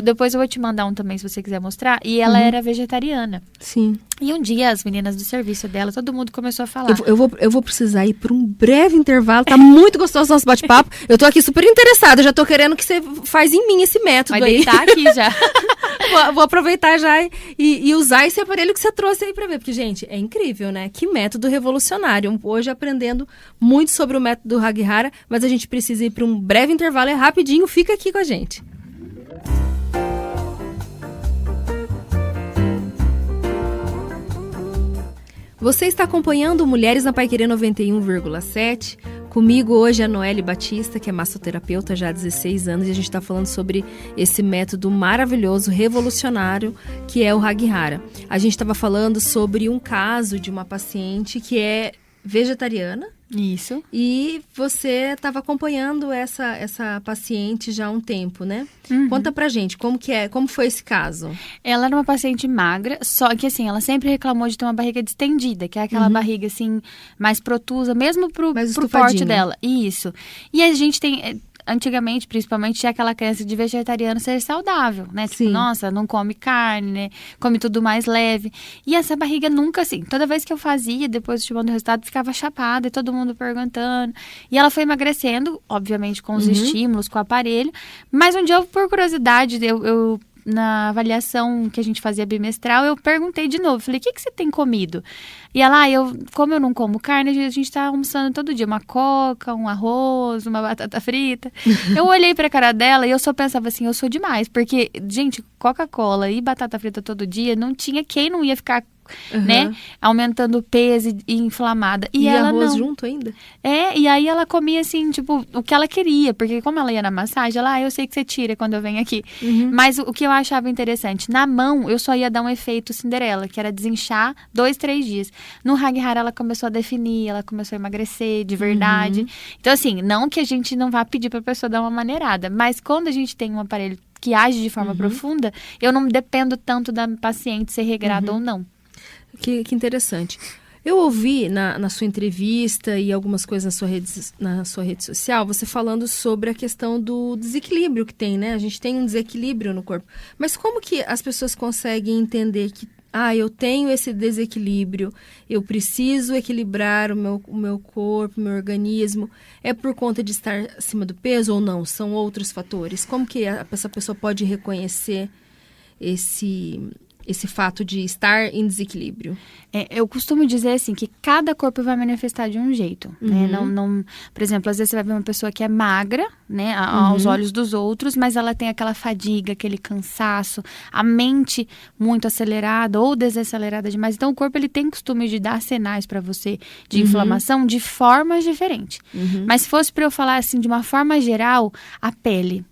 Depois eu vou te mandar um também, se você quiser mostrar. E ela era vegetariana. Sim. E um dia, as meninas do serviço dela, todo mundo começou a falar. Eu vou precisar ir por um breve intervalo. Tá muito gostoso o nosso bate-papo. Eu tô aqui super interessada. Já tô querendo que você faz em mim esse método. Vai deitar aqui já. Vou aproveitar já e usar esse aparelho que você trouxe aí pra ver. Porque, gente, é incrível, né? Que método revolucionário. Hoje aprendendo muito sobre o método do Haghihara, mas a gente precisa ir para um breve intervalo. É rapidinho. Fica aqui com a gente. Você está acompanhando Mulheres na Paiquerê 91,7. Comigo hoje é a Noelle Batista, que é massoterapeuta já há 16 anos. E a gente está falando sobre esse método maravilhoso, revolucionário, que é o Haghihara. A gente estava falando sobre um caso de uma paciente que é vegetariana. Isso. E você estava acompanhando essa paciente já há um tempo, né? Conta pra gente, como foi esse caso? Ela era uma paciente magra, só que assim, ela sempre reclamou de ter uma barriga distendida, que é aquela barriga assim, mais protusa, mesmo pro porte dela. Isso. E a gente tem... Antigamente, principalmente, tinha aquela crença de vegetariano ser saudável, né? Tipo, nossa, não come carne, né? Come tudo mais leve. E essa barriga nunca, assim, toda vez que eu fazia, depois de o resultado, ficava chapada e todo mundo perguntando. E ela foi emagrecendo, obviamente, com os estímulos, com o aparelho. Mas um dia, por curiosidade, eu na avaliação que a gente fazia bimestral, eu perguntei de novo. Falei, o que você tem comido? E ela, como eu não como carne, a gente tá almoçando todo dia. Uma coca, um arroz, uma batata frita. Eu olhei pra cara dela e eu só pensava assim, eu sou demais. Porque, gente, Coca-Cola e batata frita todo dia, não tinha quem não ia ficar... né? Aumentando o peso e inflamada. E ela arroz não. junto ainda? E aí ela comia assim, tipo, o que ela queria. Porque como ela ia na massagem, ela, eu sei que você tira quando eu venho aqui. Mas o que eu achava interessante, na mão eu só ia dar um efeito Cinderela, que era desinchar 2-3 dias. No Haghihara ela começou a definir, ela começou a emagrecer de verdade. Então assim, não que a gente não vá pedir pra pessoa dar uma maneirada, mas quando a gente tem um aparelho que age de forma profunda, eu não dependo tanto da paciente ser regrada ou não. Que interessante. Eu ouvi na sua entrevista e algumas coisas na sua rede social, você falando sobre a questão do desequilíbrio que tem, né? A gente tem um desequilíbrio no corpo. Mas como que as pessoas conseguem entender que, eu tenho esse desequilíbrio, eu preciso equilibrar o meu corpo, o meu organismo? É por conta de estar acima do peso ou não? São outros fatores? Como que essa pessoa pode reconhecer esse fato de estar em desequilíbrio? Eu costumo dizer assim, que cada corpo vai manifestar de um jeito, né? Não, por exemplo, às vezes você vai ver uma pessoa que é magra, né, aos olhos dos outros, mas ela tem aquela fadiga, aquele cansaço, a mente muito acelerada ou desacelerada demais. Então, o corpo, ele tem costume de dar sinais para você de inflamação de formas diferentes. Mas se fosse para eu falar assim, de uma forma geral, a pele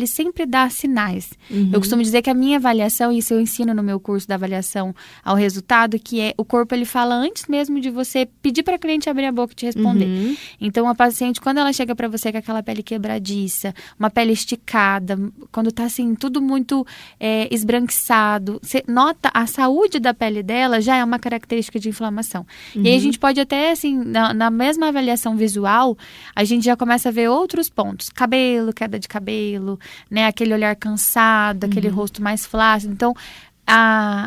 sempre dá sinais. Eu costumo dizer que a minha avaliação, isso eu ensino no meu curso da avaliação ao resultado, que é o corpo, ele fala antes mesmo de você pedir para a cliente abrir a boca e te responder. Então, a paciente, quando ela chega para você com aquela pele quebradiça, uma pele esticada, quando tá assim, tudo muito esbranquiçado, você nota a saúde da pele dela já é uma característica de inflamação. E aí a gente pode até, assim, na mesma avaliação visual, a gente já começa a ver outros pontos. Cabelo, queda de cabelo, né, aquele olhar cansado, aquele rosto mais flácido. Então,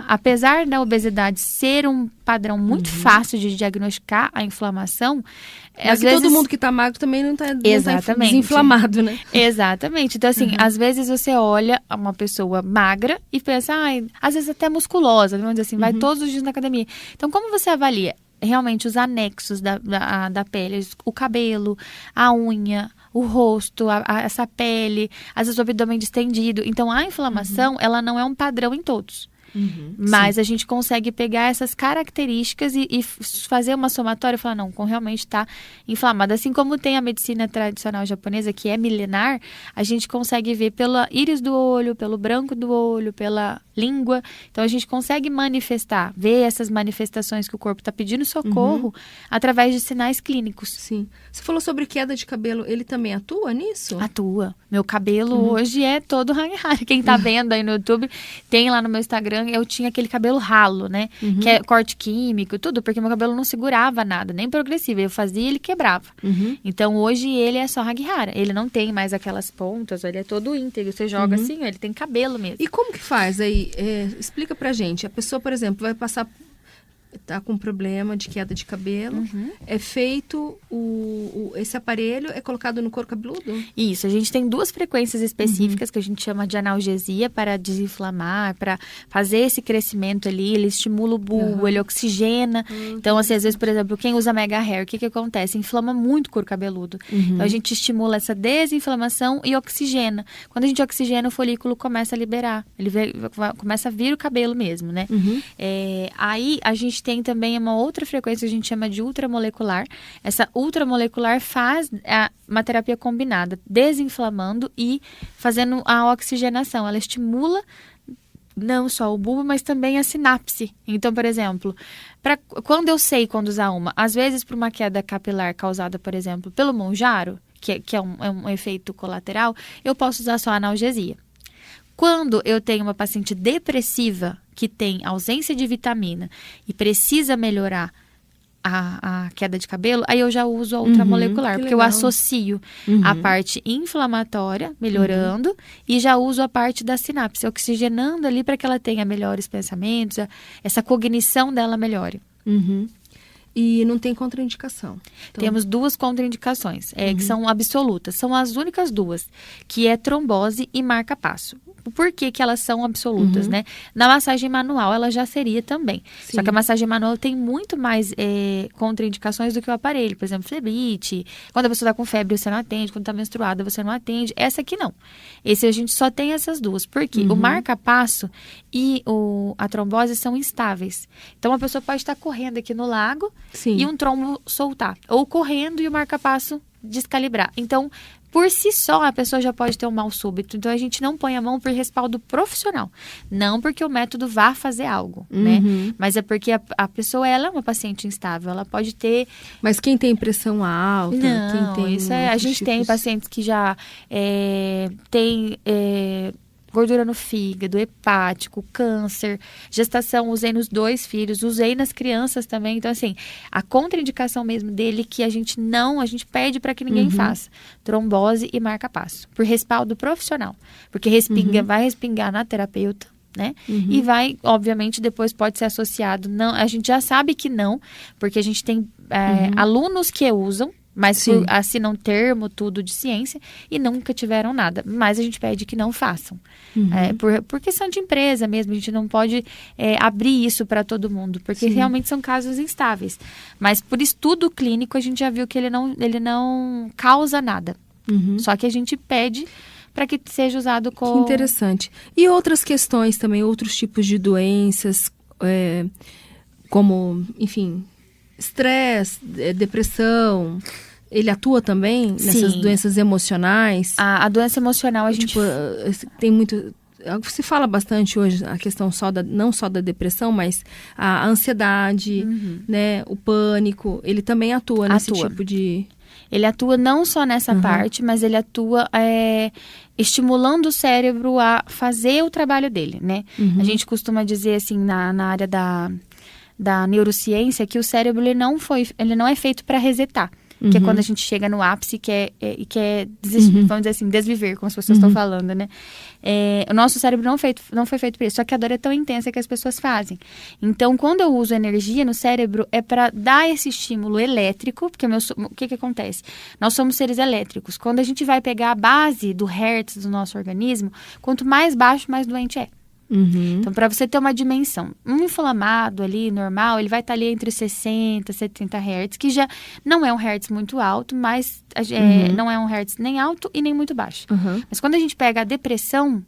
apesar da obesidade ser um padrão muito fácil de diagnosticar a inflamação, às vezes todo mundo que está magro também não está desinflamado, né? Exatamente. Então, assim, às vezes você olha uma pessoa magra e pensa, às vezes até musculosa, vamos dizer assim, vai todos os dias na academia. Então, como você avalia realmente os anexos da pele, o cabelo, a unha, o rosto, essa pele, às vezes o abdômen distendido. Então, a inflamação, ela não é um padrão em todos. Mas a gente consegue pegar essas características e fazer uma somatória e falar, não, realmente está inflamado. Assim como tem a medicina tradicional japonesa, que é milenar, a gente consegue ver pela íris do olho, pelo branco do olho, pela língua. Então, a gente consegue manifestar, ver essas manifestações que o corpo está pedindo socorro através de sinais clínicos. Sim. Você falou sobre queda de cabelo, ele também atua nisso? Atua. Meu cabelo hoje é todo Hagihara. Quem tá vendo aí no YouTube, tem lá no meu Instagram, eu tinha aquele cabelo ralo, né? Que é corte químico, tudo, porque meu cabelo não segurava nada, nem progressivo. Eu fazia e ele quebrava. Então, hoje ele é só Hagihara. Ele não tem mais aquelas pontas, ele é todo íntegro. Você joga assim, ele tem cabelo mesmo. E como que faz aí? Explica pra gente. A pessoa, por exemplo, vai passar... Tá com problema de queda de cabelo, é feito esse aparelho é colocado no couro cabeludo? Isso, a gente tem 2 frequências específicas que a gente chama de analgesia para desinflamar, para fazer esse crescimento ali, ele estimula o bulbo, ele oxigena. Então, assim, às vezes, por exemplo, quem usa Mega Hair, o que acontece? Inflama muito o couro cabeludo. Então, a gente estimula essa desinflamação e oxigena. Quando a gente oxigena, o folículo começa a liberar, ele começa a vir o cabelo mesmo, né? Aí, a gente tem também uma outra frequência que a gente chama de ultramolecular. Essa ultramolecular faz uma terapia combinada, desinflamando e fazendo a oxigenação. Ela estimula não só o bulbo, mas também a sinapse. Então, por exemplo, quando eu sei quando usar às vezes para uma queda capilar causada, por exemplo, pelo Mounjaro, que é um efeito colateral, eu posso usar só analgesia. Quando eu tenho uma paciente depressiva que tem ausência de vitamina e precisa melhorar a queda de cabelo, aí eu já uso a ultramolecular, porque eu associo a parte inflamatória, melhorando, e já uso a parte da sinapse, oxigenando ali para que ela tenha melhores pensamentos, essa cognição dela melhore. E não tem contraindicação. Então... Temos 2 contraindicações, que são absolutas. São as únicas 2, que é trombose e marca-passo. Por que elas são absolutas, né? Na massagem manual, ela já seria também. Sim. Só que a massagem manual tem muito mais contraindicações do que o aparelho. Por exemplo, flebrite. Quando a pessoa está com febre, você não atende. Quando está menstruada, você não atende. Essa aqui não. Esse a gente só tem essas 2. Por quê? O marca-passo e a trombose são instáveis. Então, a pessoa pode estar correndo aqui no lago e um trombo soltar. Ou correndo e o marca-passo descalibrar. Então, por si só, a pessoa já pode ter um mal súbito. Então, a gente não põe a mão por respaldo profissional. Não porque o método vá fazer algo, né? Mas é porque a pessoa, ela é uma paciente instável. Ela pode ter... Mas quem tem pressão alta? Não, quem tem isso a gente tem pacientes que já tem... gordura no fígado, hepático, câncer, gestação, usei nos 2 filhos, usei nas crianças também. Então, assim, a contraindicação mesmo dele que a gente pede para que ninguém faça. Trombose e marca-passo. Por respaldo profissional. Porque vai respingar na terapeuta, né? E vai, obviamente, depois pode ser associado. Não, a gente já sabe que não, porque a gente tem alunos que usam, mas assinam termo, tudo de ciência, e nunca tiveram nada. Mas a gente pede que não façam. Por questão de empresa mesmo, a gente não pode abrir isso para todo mundo, porque realmente são casos instáveis. Mas por estudo clínico, a gente já viu que ele não causa nada. Só que a gente pede para que seja usado com... Que interessante. E outras questões também, outros tipos de doenças, como, enfim... Estresse, depressão, ele atua também nessas doenças emocionais? A doença emocional a gente... Tipo, tem muito... Se fala bastante hoje a questão não só da depressão, mas a ansiedade, né, o pânico, ele também atua nesse tipo de... Ele atua não só nessa parte, mas ele atua estimulando o cérebro a fazer o trabalho dele, né? A gente costuma dizer assim, na área da neurociência, que o cérebro ele não é feito para resetar. que é quando a gente chega no ápice, que é vamos dizer assim, desviver, como as pessoas estão falando, né? O nosso cérebro não foi feito para isso, só que a dor é tão intensa que as pessoas fazem. Então, quando eu uso energia no cérebro, é para dar esse estímulo elétrico, porque o que acontece? Nós somos seres elétricos. Quando a gente vai pegar a base do hertz do nosso organismo, quanto mais baixo, mais doente é. Então, para você ter uma dimensão, um inflamado ali, normal, ele vai estar ali entre 60 e 70 Hz, que já não é um Hertz muito alto, mas não é um Hertz nem alto e nem muito baixo. Mas quando a gente pega a depressão,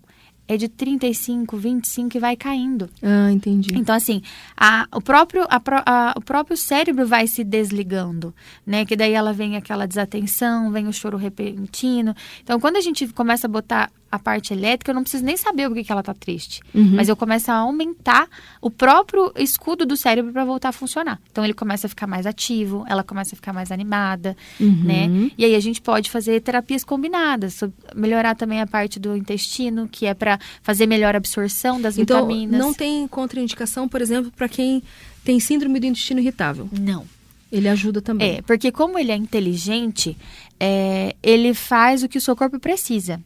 é de 35, 25 e vai caindo. Ah, entendi. Então, assim, o próprio cérebro vai se desligando, né? Que daí ela vem aquela desatenção, vem o choro repentino. Então, quando a gente começa a botar a parte elétrica, eu não preciso nem saber por que ela tá triste. Mas eu começo a aumentar o próprio escudo do cérebro para voltar a funcionar. Então, ele começa a ficar mais ativo, ela começa a ficar mais animada, né? E aí, a gente pode fazer terapias combinadas, melhorar também a parte do intestino, que é para fazer melhor absorção das vitaminas. Então, não tem contraindicação, por exemplo, para quem tem síndrome do intestino irritável? Não. Ele ajuda também. Porque como ele é inteligente, ele faz o que o seu corpo precisa.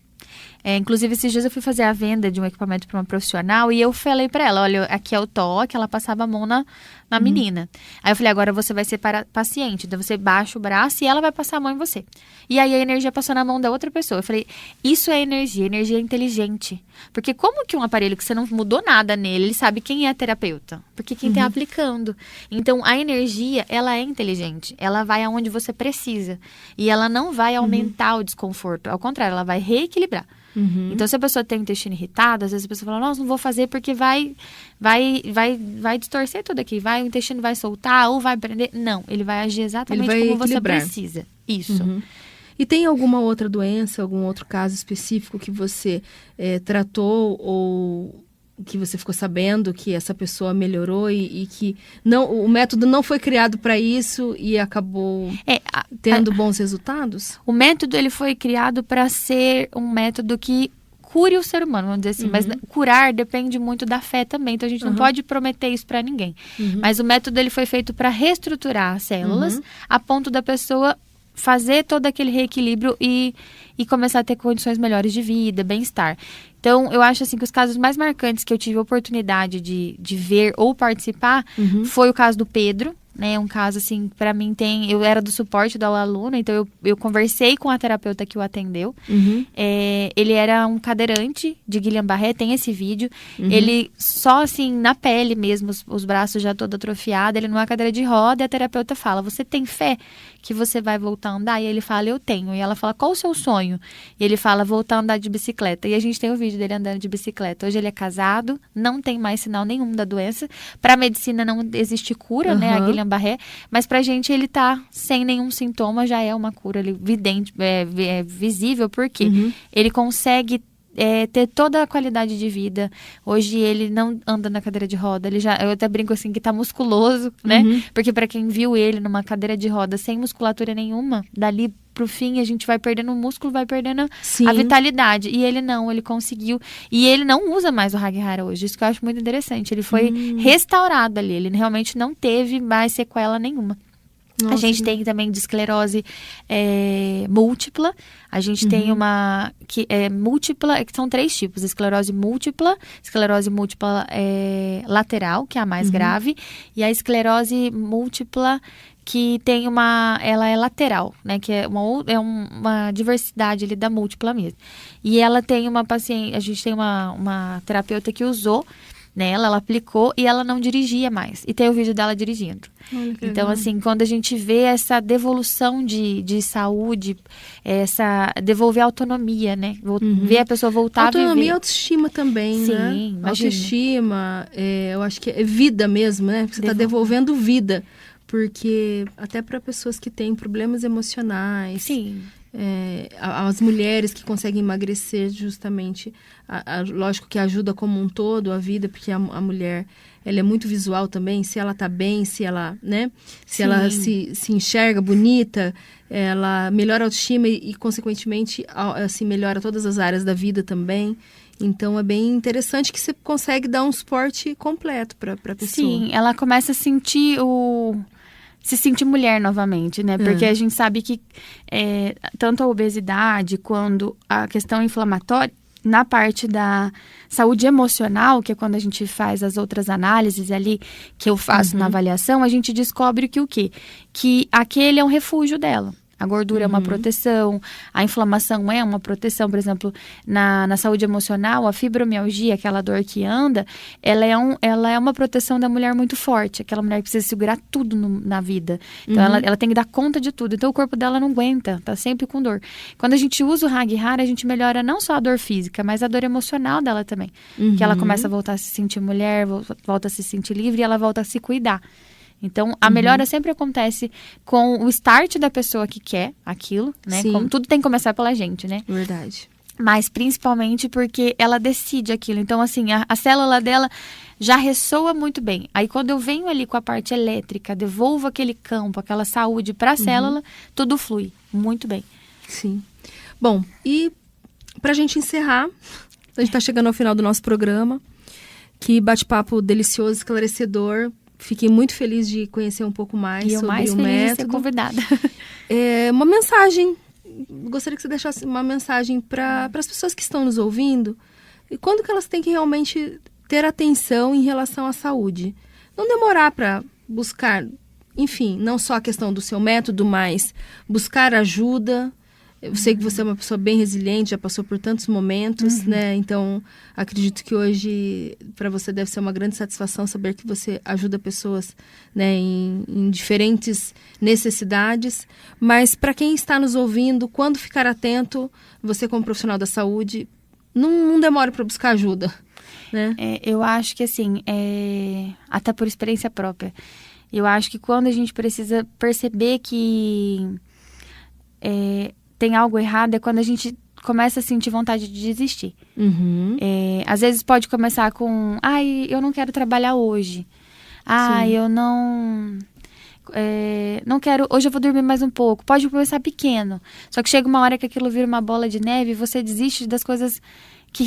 Inclusive, esses dias eu fui fazer a venda de um equipamento para uma profissional e eu falei para ela, olha, aqui é o toque, ela passava a mão na menina. Aí eu falei, agora você vai ser paciente, então você baixa o braço e ela vai passar a mão em você. E aí a energia passou na mão da outra pessoa. Eu falei, isso é energia é inteligente. Porque como que um aparelho que você não mudou nada nele, ele sabe quem é a terapeuta? Porque quem está aplicando. Então, a energia, ela é inteligente. Ela vai aonde você precisa. E ela não vai aumentar o desconforto. Ao contrário, ela vai reequilibrar. Então, se a pessoa tem o intestino irritado, às vezes a pessoa fala, nossa, não vou fazer porque vai distorcer tudo aqui. O intestino vai soltar ou vai prender. Não, ele vai agir exatamente como você precisa. Isso. E tem alguma outra doença, algum outro caso específico que você tratou ou que você ficou sabendo que essa pessoa melhorou e que o método não foi criado para isso e acabou tendo bons resultados? O método ele foi criado para ser um método que cure o ser humano, vamos dizer assim. Mas curar depende muito da fé também. Então, a gente não pode prometer isso para ninguém. Mas o método ele foi feito para reestruturar as células a ponto da pessoa fazer todo aquele reequilíbrio e começar a ter condições melhores de vida, bem-estar. Então, eu acho assim que os casos mais marcantes que eu tive a oportunidade de ver ou participar foi o caso do Pedro, né? Um caso assim, para mim eu era do suporte do aluno, então eu conversei com a terapeuta que o atendeu. Ele era um cadeirante de Guillain-Barré, tem esse vídeo. Ele só assim, na pele mesmo, os braços já todo atrofiados, ele numa cadeira de roda e a terapeuta fala, você tem fé que você vai voltar a andar? E ele fala, eu tenho. E ela fala, qual o seu sonho? E ele fala, voltar a andar de bicicleta. E a gente tem o vídeo dele andando de bicicleta. Hoje ele é casado, não tem mais sinal nenhum da doença. Para a medicina não existe cura, né, a Guillain-Barré, mas pra gente ele tá sem nenhum sintoma, já é uma cura evidente, visível, porque ele consegue ter toda a qualidade de vida. Hoje ele não anda na cadeira de roda, eu até brinco assim que tá musculoso, né? Porque para quem viu ele numa cadeira de roda sem musculatura nenhuma, dali pro fim a gente vai perdendo o músculo, vai perdendo a vitalidade. E ele ele conseguiu. E ele não usa mais o Haguihara hoje, isso que eu acho muito interessante. Ele foi restaurado ali, ele realmente não teve mais sequela nenhuma. Nossa, a gente tem também de esclerose múltipla. A gente tem uma que é múltipla, que são 3 tipos: esclerose múltipla lateral, que é a mais grave, e a esclerose múltipla que tem ela é lateral, né? Que é uma diversidade ali da múltipla mesmo. E ela tem uma paciente, a gente tem uma terapeuta que usou nela, ela aplicou e ela não dirigia mais. E tem o vídeo dela dirigindo. Então, assim, quando a gente vê essa devolução de saúde, devolver a autonomia, né? Ver a pessoa voltar a viver. Autonomia e autoestima também, né? Sim, autoestima, eu acho que é vida mesmo, né? Porque você está devolvendo vida. Porque até para pessoas que têm problemas emocionais... Sim. As mulheres que conseguem emagrecer justamente, lógico que ajuda como um todo a vida, porque a mulher ela é muito visual também, se ela tá bem, se ela, né, se ela se enxerga bonita, ela melhora a autoestima e consequentemente assim, melhora todas as áreas da vida também. Então é bem interessante que você consegue dar um suporte completo para a pessoa. Sim, ela começa a sentir se sentir mulher novamente, né? Porque a gente sabe que tanto a obesidade quanto a questão inflamatória, na parte da saúde emocional, que é quando a gente faz as outras análises ali, que eu faço na avaliação, a gente descobre que o quê? Que aquele é um refúgio dela. A gordura é uma proteção, a inflamação é uma proteção. Por exemplo, na saúde emocional, a fibromialgia, aquela dor que anda, ela é uma proteção da mulher muito forte. Aquela mulher que precisa segurar tudo na vida. Então, ela tem que dar conta de tudo. Então, o corpo dela não aguenta, tá sempre com dor. Quando a gente usa o Haghihara, a gente melhora não só a dor física, mas a dor emocional dela também. Que ela começa a voltar a se sentir mulher, volta a se sentir livre e ela volta a se cuidar. Então, a melhora sempre acontece com o start da pessoa que quer aquilo, né? Como tudo tem que começar pela gente, né? Verdade. Mas principalmente porque ela decide aquilo. Então, assim, a célula dela já ressoa muito bem. Aí, quando eu venho ali com a parte elétrica, devolvo aquele campo, aquela saúde para a célula, tudo flui muito bem. Sim. Bom, e pra gente encerrar, a gente tá chegando ao final do nosso programa. Que bate-papo delicioso, esclarecedor. Fiquei muito feliz de conhecer um pouco mais sobre o método. E eu mais feliz de ser convidada. Uma mensagem. Gostaria que você deixasse uma mensagem para as pessoas que estão nos ouvindo. E quando que elas têm que realmente ter atenção em relação à saúde? Não demorar para buscar, enfim, não só a questão do seu método, mas buscar ajuda. Eu sei que você é uma pessoa bem resiliente, já passou por tantos momentos, né? Então, acredito que hoje, para você, deve ser uma grande satisfação saber que você ajuda pessoas, né, em diferentes necessidades. Mas, para quem está nos ouvindo, quando ficar atento, você como profissional da saúde, não demore para buscar ajuda, né? Eu acho que, assim, até por experiência própria, eu acho que quando a gente precisa perceber que tem algo errado, é quando a gente começa a sentir vontade de desistir. Às vezes pode começar com, eu não quero trabalhar hoje. Eu não quero, hoje eu vou dormir mais um pouco. Pode começar pequeno. Só que chega uma hora que aquilo vira uma bola de neve e você desiste das coisas que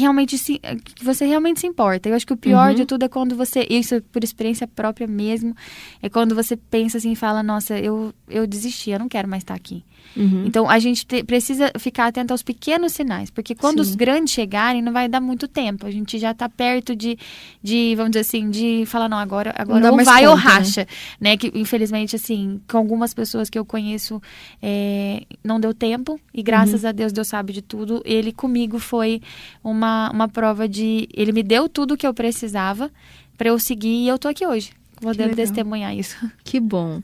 você realmente se importa. Eu acho que o pior de tudo é quando você, isso por experiência própria mesmo, é quando você pensa assim e fala, nossa, eu desisti, eu não quero mais estar aqui. Então, a gente precisa ficar atento aos pequenos sinais, porque quando os grandes chegarem, não vai dar muito tempo. A gente já está perto de, vamos dizer assim, de falar, não, agora ou vai ou racha, né? Que, infelizmente, assim, com algumas pessoas que eu conheço, não deu tempo, e graças a Deus sabe de tudo. Ele comigo foi uma prova de... Ele me deu tudo o que eu precisava para eu seguir, e eu tô aqui hoje, podendo testemunhar isso. Que bom.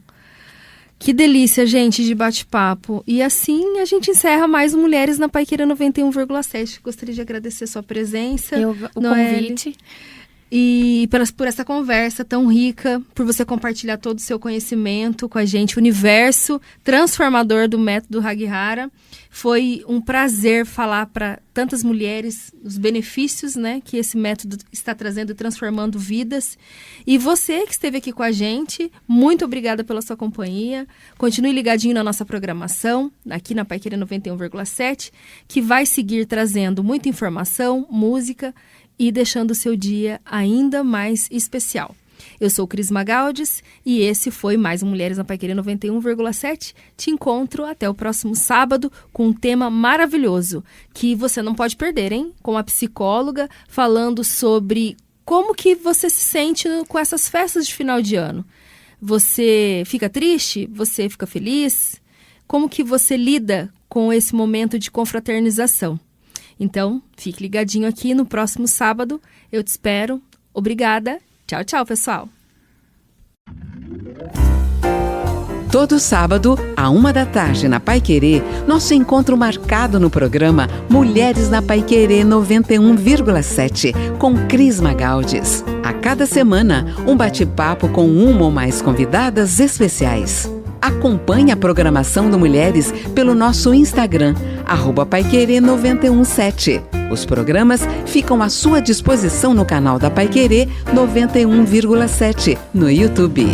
Que delícia, gente, de bate-papo. E assim a gente encerra mais Mulheres na Paiquerê 91,7. Gostaria de agradecer sua presença, o convite. E por essa conversa tão rica, por você compartilhar todo o seu conhecimento com a gente, o universo transformador do método Haghihara. Foi um prazer falar para tantas mulheres os benefícios, né, que esse método está trazendo e transformando vidas. E você que esteve aqui com a gente, muito obrigada pela sua companhia. Continue ligadinho na nossa programação, aqui na Paiquerê 91,7, que vai seguir trazendo muita informação, música e deixando o seu dia ainda mais especial. Eu sou Cris Magaldes e esse foi mais um Mulheres na Paiquerê 91,7. Te encontro até o próximo sábado com um tema maravilhoso que você não pode perder, hein? Com a psicóloga falando sobre como que você se sente com essas festas de final de ano. Você fica triste? Você fica feliz? Como que você lida com esse momento de confraternização? Então, fique ligadinho aqui no próximo sábado. Eu te espero. Obrigada. Tchau, tchau, pessoal. Todo sábado, à 13h, na Paiquerê, nosso encontro marcado no programa Mulheres na Paiquerê 91,7, com Cris Magaldes. A cada semana, um bate-papo com uma ou mais convidadas especiais. Acompanhe a programação do Mulheres pelo nosso Instagram, @paiquerê917. Os programas ficam à sua disposição no canal da Paiquerê 91,7 no YouTube.